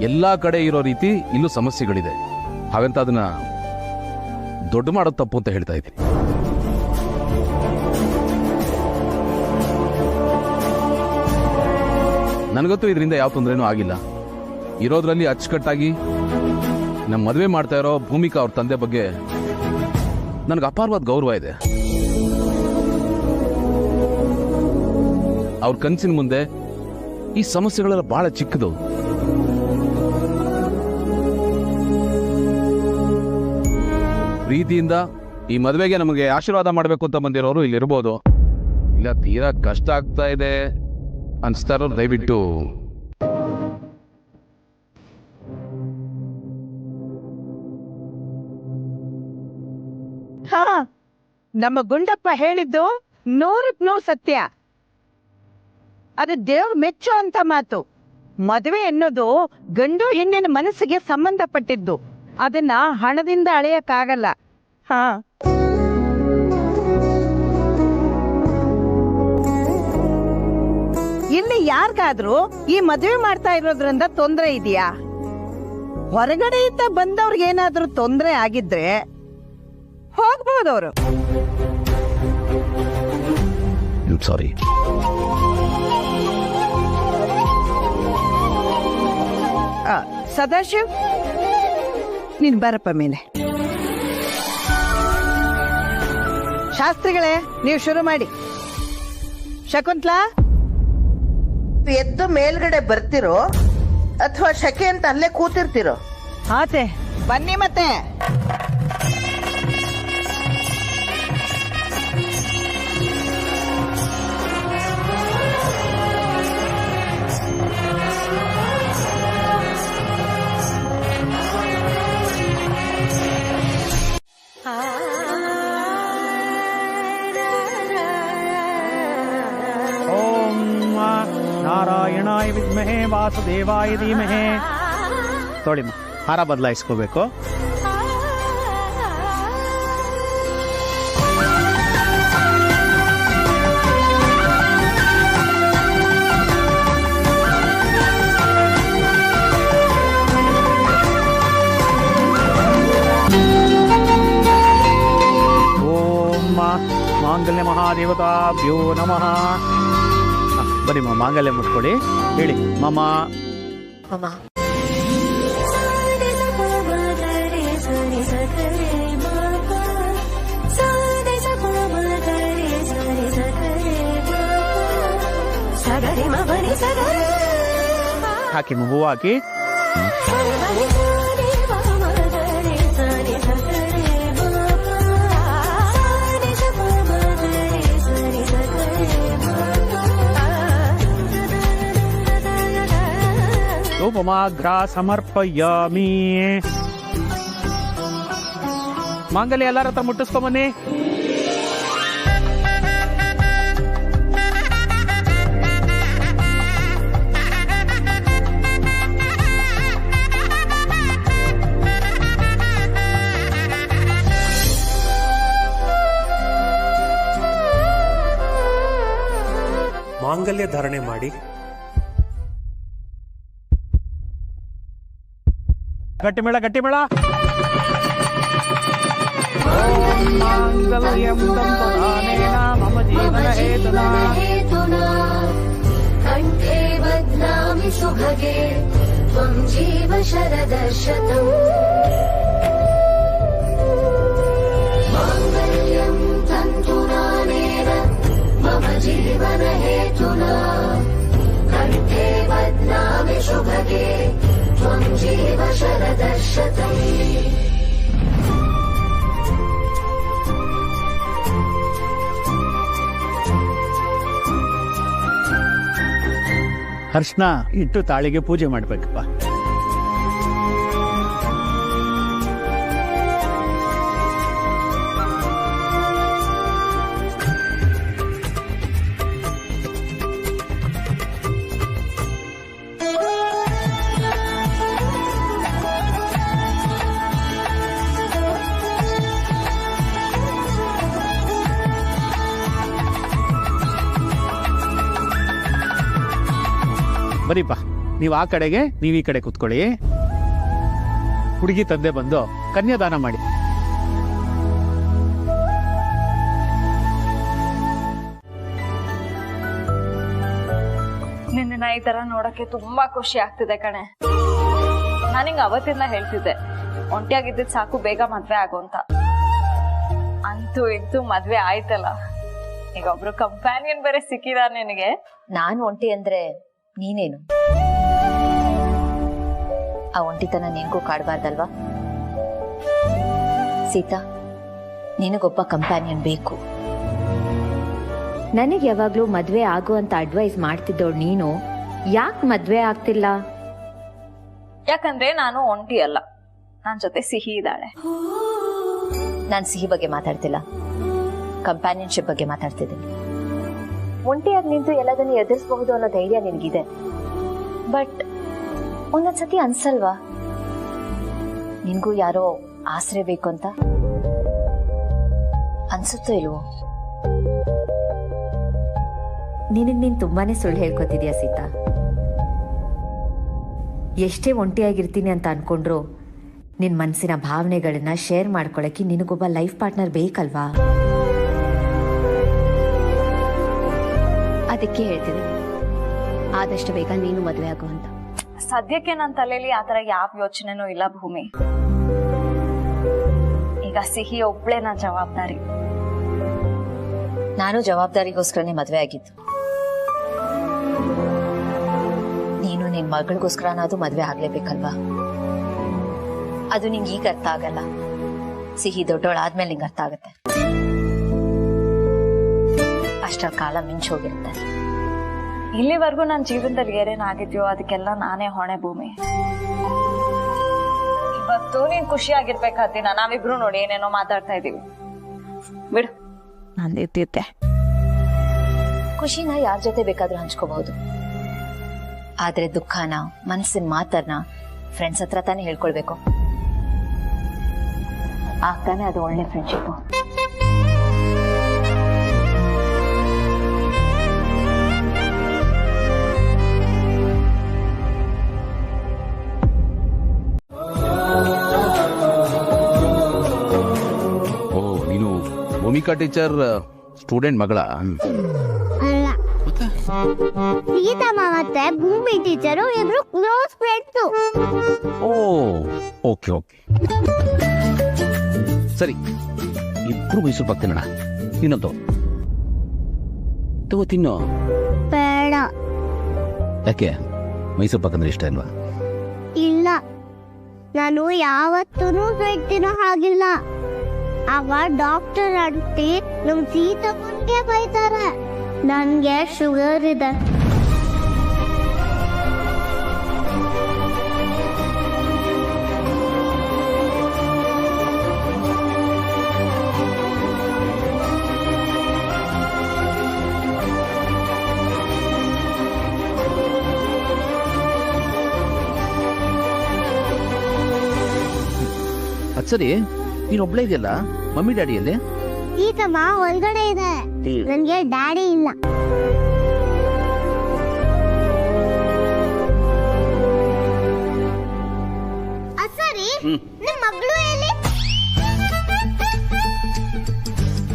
ಎಲ್ಲಾ ಕಡೆ ಇರೋ ರೀತಿ ಇಲ್ಲೂ ಸಮಸ್ಯೆಗಳಿದೆ. ಹಾಗಂತ ಅದನ್ನ ದೊಡ್ಡ ಮಾಡೋದು ತಪ್ಪು ಅಂತ ಹೇಳ್ತಾ ಇದ್ದೀನಿ. ನನಗಂತೂ ಇದರಿಂದ ಯಾವ ತೊಂದರೆನೂ ಆಗಿಲ್ಲ. ಇರೋದ್ರಲ್ಲಿ ಅಚ್ಚುಕಟ್ಟಾಗಿ ನಮ್ಮ ಮದುವೆ ಮಾಡ್ತಾ ಇರೋ ಭೂಮಿಕಾ ಅವ್ರ ತಂದೆ ಬಗ್ಗೆ ನನಗೆ ಅಪಾರವಾದ ಗೌರವ ಇದೆ. ಅವ್ರ ಕನಸಿನ ಮುಂದೆ ಈ ಸಮಸ್ಯೆಗಳೆಲ್ಲ ಬಹಳ ಚಿಕ್ಕದು. ಪ್ರೀತಿಯಿಂದ ಈ ಮದುವೆಗೆ ನಮಗೆ ಆಶೀರ್ವಾದ ಮಾಡಬೇಕು ಅಂತ ಬಂದಿರೋರು ಇಲ್ಲಿ ಇರ್ಬೋದು. ಇಲ್ಲ ತೀರಾ ಕಷ್ಟ ಆಗ್ತಾ ಇದೆ ಅನ್ಸ್ತಾ ಇರೋರು ದಯವಿಟ್ಟು ಹಾ, ನಮ್ಮ ಗುಂಡಪ್ಪ ಹೇಳಿದ್ದು 100% ಸತ್ಯ. ಅದು ದೇವ್ರ ಮೆಚ್ಚೋ ಅಂತ ಮಾತು. ಮದುವೆ ಎನ್ನೋದು ಗಂಡು ಹೆಣ್ಣಿನ ಮನಸ್ಸಿಗೆ ಸಂಬಂಧಪಟ್ಟಿದ್ದು. ಅದನ್ನ ಹಣದಿಂದ ಅಳೆಯಕ್ಕಾಗಲ್ಲ. ಹಾ, ಇಲ್ಲಿ ಯಾರಿಗಾದ್ರೂ ಈ ಮದುವೆ ಮಾಡ್ತಾ ಇರೋದ್ರಿಂದ ತೊಂದ್ರೆ ಇದೆಯಾ? ಹೊರಗಡೆಯಿಂದ ಬಂದವ್ರಿಗೆ ಏನಾದ್ರೂ ತೊಂದ್ರೆ ಆಗಿದ್ರೆ ಹೋಗ್ಬೋದವ್ರು. ಸಾರಿ. ಸದಾಶಿವ್, ನೀನ್ ಬರಪ್ಪ ಮೇಲೆ. ಶಾಸ್ತ್ರಿಗಳೇ, ನೀವು ಶುರು ಮಾಡಿ. ಶಕುಂತ್ಲಾ, ಎದ್ದು ಮೇಲ್ಗಡೆ ಬರ್ತಿರೋ ಅಥವಾ ಶಕೆ ಅಂತ ಅಲ್ಲೇ ಕೂತಿರ್ತಿರೋ? ಆತೆ ಬನ್ನಿ ಮತ್ತೆ. ನಾರಾಯಣಾಯ ವಿದ್ಮಹೇ ವಾಸುದೇವಾಯ ಧೀಮಹೇ. ತೊಳಿ ಹಾರ ಬದಲಾಯಿಸ್ಕೋಬೇಕು. ಓಂ ಮಾಂಗಲ್ಯ ಮಹಾದೇವತಾಭ್ಯೋ ನಮಃ. ಬನ್ನಿ ಮಾಂಗಲ್ಯ ಮುಟ್ಕೊಳ್ಳಿ. ಹೇಳಿ ಮಮ. ಹಾಕಿ ಹೂವು ಹಾಕಿ. ಧೂಪಮಾಗ್ರ ಸಮರ್ಪಯಾಮಿ. ಮಾಂಗಲ್ಯ ಎಲ್ಲರ ಹತ್ರ ಮುಟ್ಟಿಸ್ಕೊಂಬನ್ನಿ. ಮಾಂಗಲ್ಯ ಧಾರಣೆ ಮಾಡಿ. ಗಟ್ಟಿ ಮೇಳ, ಗಟ್ಟಿ ಮೇಳ. ಓಂ ಮಾಂಗಲ್ಯಂ ತಂತುನಾನೇನ ಮಮ ಜೀವನ ಹೇತುನಾ ಕಂಠೇ ಬಧ್ನಾಮಿ ಶುಭಗೆ ತ್ವಂ ಜೀವ ಶರದಶತಂ. ಮಾಂಗಲ್ಯಂ ತಂತುನಾನೇನ ಮಮ ಜೀವನ ಹೇತುನಾ ಕಂಠೇ ಬಧ್ನಾಮಿ ಶುಭಗೆ ತ್ವಂ ಜೀವ ಶರದಶತಂ. ಹರ್ಷನ ಇಟ್ಟು ತಾಳಿಗೆ ಪೂಜೆ ಮಾಡ್ಬೇಕಪ್ಪ. ಬರೀಪ್ಪ, ನೀವು ಆ ಕಡೆಗೆ, ನೀವು ಈ ಕಡೆ ಕೂತ್ಕೊಳ್ಳಿ. ಹುಡುಗಿ ತಂದೆ ಬಂದು ಕನ್ಯಾದಾನ ಮಾಡಿ. ನಿನ್ನ ಈ ತರ ನೋಡಕ್ಕೆ ತುಂಬಾ ಖುಷಿ ಆಗ್ತಿದೆ ಕಣೆ. ನಾನಿಂಗ ಅವತ್ತಿಂದ ಹೇಳ್ತಿದ್ದೆ, ಒಂಟಿಯಾಗಿದ್ದಿದ್ ಸಾಕು, ಬೇಗ ಮದ್ವೆ ಆಗು ಅಂತ. ಅಂತೂ ಇಂತೂ ಮದ್ವೆ ಆಯ್ತಲ್ಲ. ಈಗ ಒಬ್ರು ಕಂಪ್ಯಾನಿಯನ್ ಬೇರೆ ಸಿಕ್ಕಿದಾರ ನಿನಗೆ. ನಾನು ಒಂಟಿ ಅಂದ್ರೆ ನೀನೇನು? ಆ ಒಂಟಿತನ ನಿನ್ಗೂ ಕಾಡ್ಬಾರ್ದಲ್ವಾ? ಸೀತಾ, ನಿನಗೊಬ್ಬ ಕಂಪ್ಯಾನಿಯನ್ ಬೇಕು. ನನಗೆ ಯಾವಾಗ್ಲೂ ಮದ್ವೆ ಆಗುವಂತ ಅಡ್ವೈಸ್ ಮಾಡ್ತಿದ್ದೋಳು ನೀನು ಯಾಕೆ ಮದ್ವೆ ಆಗ್ತಿಲ್ಲ? ಯಾಕಂದ್ರೆ ನಾನು ಒಂಟಿ ಅಲ್ಲ, ನನ್ ಜೊತೆ ಸಿಹಿ ಇದ್ದಾಳೆ. ನಾನು ಸಿಹಿ ಬಗ್ಗೆ ಮಾತಾಡ್ತಿಲ್ಲ, ಕಂಪ್ಯಾನಿಯನ್ಶಿಪ್ ಬಗ್ಗೆ ಮಾತಾಡ್ತಿದ್ದೀನಿ. ಒಂಟಿಯಾಗಿ ನಿಂತು ಎಲ್ಲದನ್ನು ಎದುರಿಸಬಹುದು ಅನ್ನೋ ಧೈರ್ಯ ನಿನಗಿದೆ. ಬಟ್ ಒಂದೊಂದ್ಸತಿ ಅನ್ಸಲ್ವಾ ನಿನ್ಗೂ ಯಾರೋ ಆಸರೆ ಬೇಕು ಅಂತ? ಅನ್ಸುತ್ತೋ ಇಲ್ವೋ? ನಿನಗ್ ನೀನ್ ತುಂಬಾನೇ ಸುಳ್ಳು ಹೇಳ್ಕೊತಿದ್ಯಾ ಸೀತಾ. ಎಷ್ಟೇ ಒಂಟಿಯಾಗಿರ್ತೀನಿ ಅಂತ ಅನ್ಕೊಂಡ್ರು ನಿನ್ ಮನಸ್ಸಿನ ಭಾವನೆಗಳನ್ನ ಶೇರ್ ಮಾಡ್ಕೊಳಕ್ಕೆ ನಿನಗೊಬ್ಬ ಲೈಫ್ ಪಾರ್ಟ್ನರ್ ಬೇಕಲ್ವಾ? ಅದಕ್ಕೆ ಹೇಳ್ತೀನಿ ಆದಷ್ಟು ಬೇಗ ನೀನು ಮದುವೆ ಆಗುವಂತ. ಸದ್ಯಕ್ಕೆ ನನ್ನ ತಲೆಯಲ್ಲಿ ಆತರ ಯಾವ ಯೋಚನೆನೂ ಇಲ್ಲ ಭೂಮಿ. ಈಗ ಸಿಹಿ ಒಬ್ಳೆ ನನ್ನ ಜವಾಬ್ದಾರಿ. ನಾನು ಜವಾಬ್ದಾರಿಗೋಸ್ಕರನೇ ಮದುವೆ ಆಗಿದ್ದು. ನೀನು ನಿನ್ ಮಗಳಿಗೋಸ್ಕರನಾದ್ರೂ ಮದುವೆ ಆಗ್ಲೇಬೇಕಲ್ವಾ? ಅದು ನಿಂಗೆ ಈಗ ಅರ್ಥ ಆಗಲ್ಲ, ಸಿಹಿ ದೊಡ್ಡೋಳಾದ್ಮೇಲೆ ನಿಂಗೆ ಅರ್ಥ ಆಗತ್ತೆ. ಅಷ್ಟರ ಕಾಲ ಮಿಂಚ್ ಹೋಗಿರುತ್ತೆ. ಇಲ್ಲಿವರೆಗೂ ನನ್ನ ಜೀವನದಲ್ಲಿ ಏನೇನಾಗಿದ್ಯೋ ಅದಕ್ಕೆಲ್ಲ ನಾನೇ ಹೊಣೆ ಭೂಮಿ. ಇವತ್ತು ನೀನ್ ಖುಷಿಯಾಗಿರ್ಬೇಕಾದಿನ ನಾವಿಬ್ರು ನೋಡಿ ಏನೇನೋ ಮಾತಾಡ್ತಾ ಇದೀವಿ. ಬಿಡು, ನಂದಿರ್ತಿತ್ತೆ. ಖುಷಿನ ಯಾರ ಜೊತೆ ಬೇಕಾದ್ರೂ ಹಂಚ್ಕೋಬಹುದು, ಆದ್ರೆ ದುಃಖನ ಮನಸ್ಸಿನ ಮಾತನ್ನ ಫ್ರೆಂಡ್ಸ್ ಹತ್ರ ತಾನೇ ಹೇಳ್ಕೊಳ್ಬೇಕು. ಆಗ್ತಾನೆ ಅದು ಒಳ್ಳೆ ಫ್ರೆಂಡ್ಶಿಪ್. ನೀನು ಭೂಮಿಕಾ ಟೀಚರ್ ಸ್ಟೂಡೆಂಟ್ ಮಗಳ? ಸೀತಮ್ಮ ಮತ್ತೆ ಭೂಮಿ ಟೀಚರು ಇಬ್ರು ಕ್ಲೋಸ್ ಫ್ರೆಂಡ್ಸು. ಓ ಓಕೆ ಓಕೆ, ಸರಿ. ಇಬ್ರು ಮೈಸೂರು ಪಾಕ್ ತಿನ್ನೋಣ. ತಿನ್ನೋದು ತಗೋ, ತಿನ್ನು. ಬೇಡ. ಯಾಕೆ? ಮೈಸೂರು ಪಾಕ್ ಅಂದ್ರೆ ಇಷ್ಟ ಅಲ್ವಾ? ಇಲ್ಲ, ನಾನು ಯಾವತ್ತೂ ಸ್ವೀಟ್ ತಿನ್ನೋ ಹಾಗಿಲ್ಲ. ಆಗ ಡಾಕ್ಟರ್ ಆಂಟಿ ನಮ್ ಸೀತಮ್ಮನ್ಗೆ ಬೈತಾರೆ, ನನ್ಗೆ ಶುಗರ್ ಇದೆ. ಅದ್ ಸರಿ, ನೀನ್ ಒಬ್ಳೆ ಇದೆಯಲ್ಲ, ಮಮ್ಮಿ ಡ್ಯಾಡಿಯಲ್ಲಿ? ಸೀತಮ್ಮ ಒಳಗಡೆ ಇದೆ, ನನ್ಗೆ ಡ್ಯಾಡಿ ಇಲ್ಲ. ಸರಿ, ನಿಮ್ ಮಗಳು ಎಲ್ಲಿ?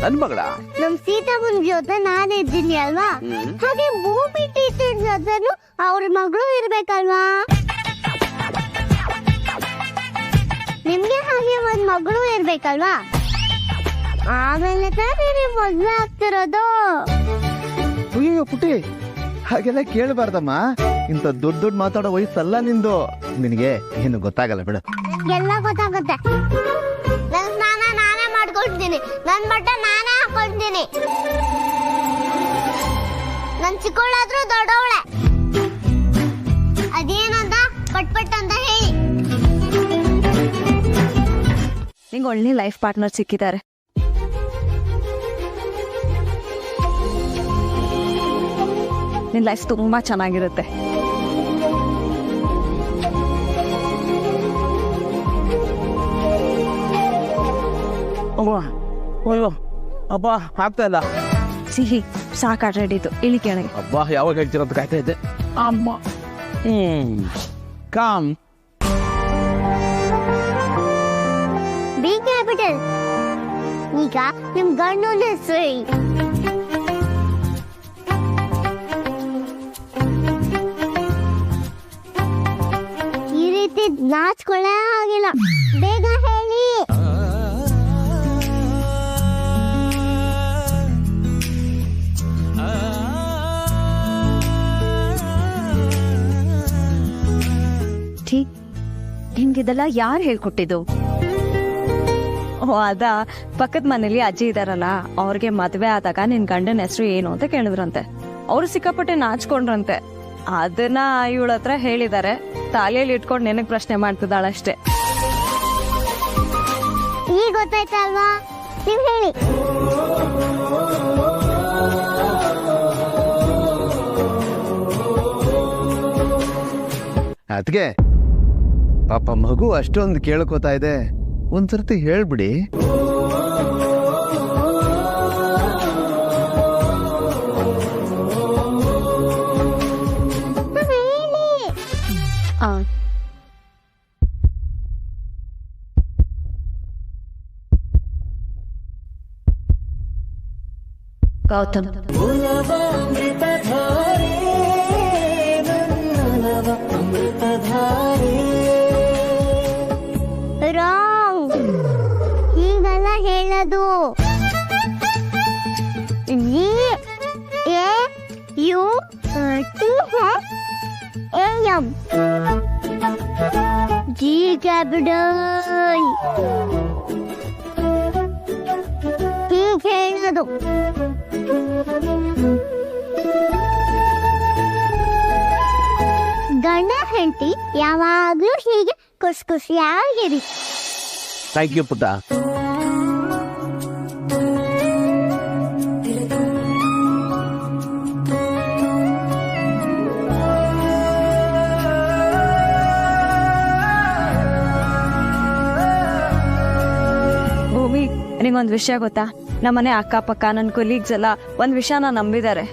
ನನ್ ಮಗಳ? ನಮ್ ಸೀತಮ್ಮನ ಜೊತೆ ನಾನು ಇದ್ದೀನಿ ಅಲ್ವಾ, ಹಾಗೆ ಭೂಮಿ ಟೀಚರ್ ಜೊತೆನು ಅವ್ರ ಮಗಳು ಇರ್ಬೇಕಲ್ವಾ? ನಿಮ್ಗೆ ಹಾಗೆ ಒಂದ್ ಮಗಳು ಇರ್ಬೇಕಲ್ವಾ? ಆಮೇಲೆ ತಾನೇ ನೀವು ಮದ್ವೆ ಆಗ್ತಿರೋದು. ಅಯ್ಯೋ ಪುಟ್ಟಿ, ಹಾಗೆಲ್ಲ ಕೇಳಬಾರ್ದಮ್ಮ. ಇಂಥ ದೊಡ್ಡ ದೊಡ್ಡ ಮಾತಾಡೋ ವಯಸ್ಸಲ್ಲ ನಿಂದು. ನಿನಗೆ ಏನು ಗೊತ್ತಾಗಲ್ಲ ಬಿಡು. ಎಲ್ಲ ಗೊತ್ತಾಗುತ್ತೆ. ನನ್ ಸ್ನಾನ ನಾನೇ ಮಾಡ್ಕೊಳ್ತೀನಿ, ನನ್ ಬಟ್ಟೆ ನಾನೇ ಹಾಕೊಳ್ತೀನಿ. ನನ್ ಚಿಕ್ಕವಳಾದ್ರೂ ದೊಡ್ಡವಳೆ. ಅದೇನಂತ ಪಟ್ ಅಂತ ಹೇಳಿ. ನಿಂಗೆ ಒಳ್ಳೆ ಲೈಫ್ ಪಾರ್ಟ್ನರ್ ಸಿಕ್ಕಿದ್ದಾರೆ. ನಿನ್ ಲೈಫ್ ತುಂಬಾ ಚೆನ್ನಾಗಿರುತ್ತೆ. ಅಯ್ಯೋ ಅಬ್ಬಾ, ಆಗ್ತಾ ಇಲ್ಲ. ಸಿಹಿ ಸಾಕಾಟ ಹಿಡಿತು, ಇಳಿ ಕೆಳಗೆ. ಅಬ್ಬಾ, ಯಾವಾಗ ಹೇಳ್ತೀರ ಅಂತ ಕಾಯ್ತಾ ಇದ್ದೆ. ಅಮ್ಮ, ಕಾಮ್. B capital. ಈಗ ನಿಮ್ ಗಂಡನ ಹೆಸರು ಈ ರೀತಿ ನಾಚ್ಕೊಳ್ಳೇ ಆಗಿಲ್ಲ. ಬೇಗ ಹೇಳಿ. ನಿನ್ಗಿದೆಲ್ಲ ಯಾರು ಹೇಳ್ಕೊಟ್ಟಿದ್ದು? ಅದ ಪಕ್ಕದ ಮನೇಲಿ ಅಜ್ಜಿ ಇದಾರಲ್ಲ ಅವ್ರಿಗೆ ಮದ್ವೆ ಆದಾಗ ನಿನ್ ಗಂಡನ ಹೆಸರು ಏನು ಅಂತ ಕೇಳಿದ್ರಂತೆ. ಅವ್ರು ಸಿಕ್ಕಾಪಟ್ಟೆ ನಾಚ್ಕೊಂಡ್ರಂತೆ. ಅದನ್ನ ಇವಳ ಹತ್ರ ಹೇಳಿದಾರೆ. ತಾಲಿಯಲ್ಲಿ ಇಟ್ಕೊಂಡು ನೆನಕ್ ಪ್ರಶ್ನೆ ಮಾಡ್ತಿದ್ದಾಳಷ್ಟೇ. ಈಗ ಗೊತ್ತಾಯ್ತಲ್ವಾ, ನೀವ್ ಹೇಳಿ. ಅದ್ಗೆ ಪಾಪ ಮಗು ಅಷ್ಟೊಂದು ಕೇಳ್ಕೊತಾ ಇದೆ, ಒಂದ್ಸರ್ತಿ ಹೇಳ್ಬಿಡಿ. ಗೌತಮ್, ರಾಂಗ್, ಹೀಗಲ್ಲ ಹೇಳೋದು. GAUTM G capital ಹೀಗೆ ಹೇಳೋದು. ಗಂಡ ಹೆಂಡತಿ ಯಾವಾಗ್ಲೂ ಹೀಗೆ ಖುಷಿಯಾಗಿರಿ. ಥ್ಯಾಂಕ್ ಯು ಪುಟ್ಟ. ಭೂಮಿ, ನಿಂಗೊಂದ್ ವಿಷಯ ಗೊತ್ತಾ? ನಮ್ಮನೆ ಅಕ್ಕಪಕ್ಕ ನನ್ನ ಕೊಲೀಗ್ಸ್ ಎಲ್ಲ ಒಂದ್ ವಿಷಯನ ನಂಬಿದ್ದಾರೆ.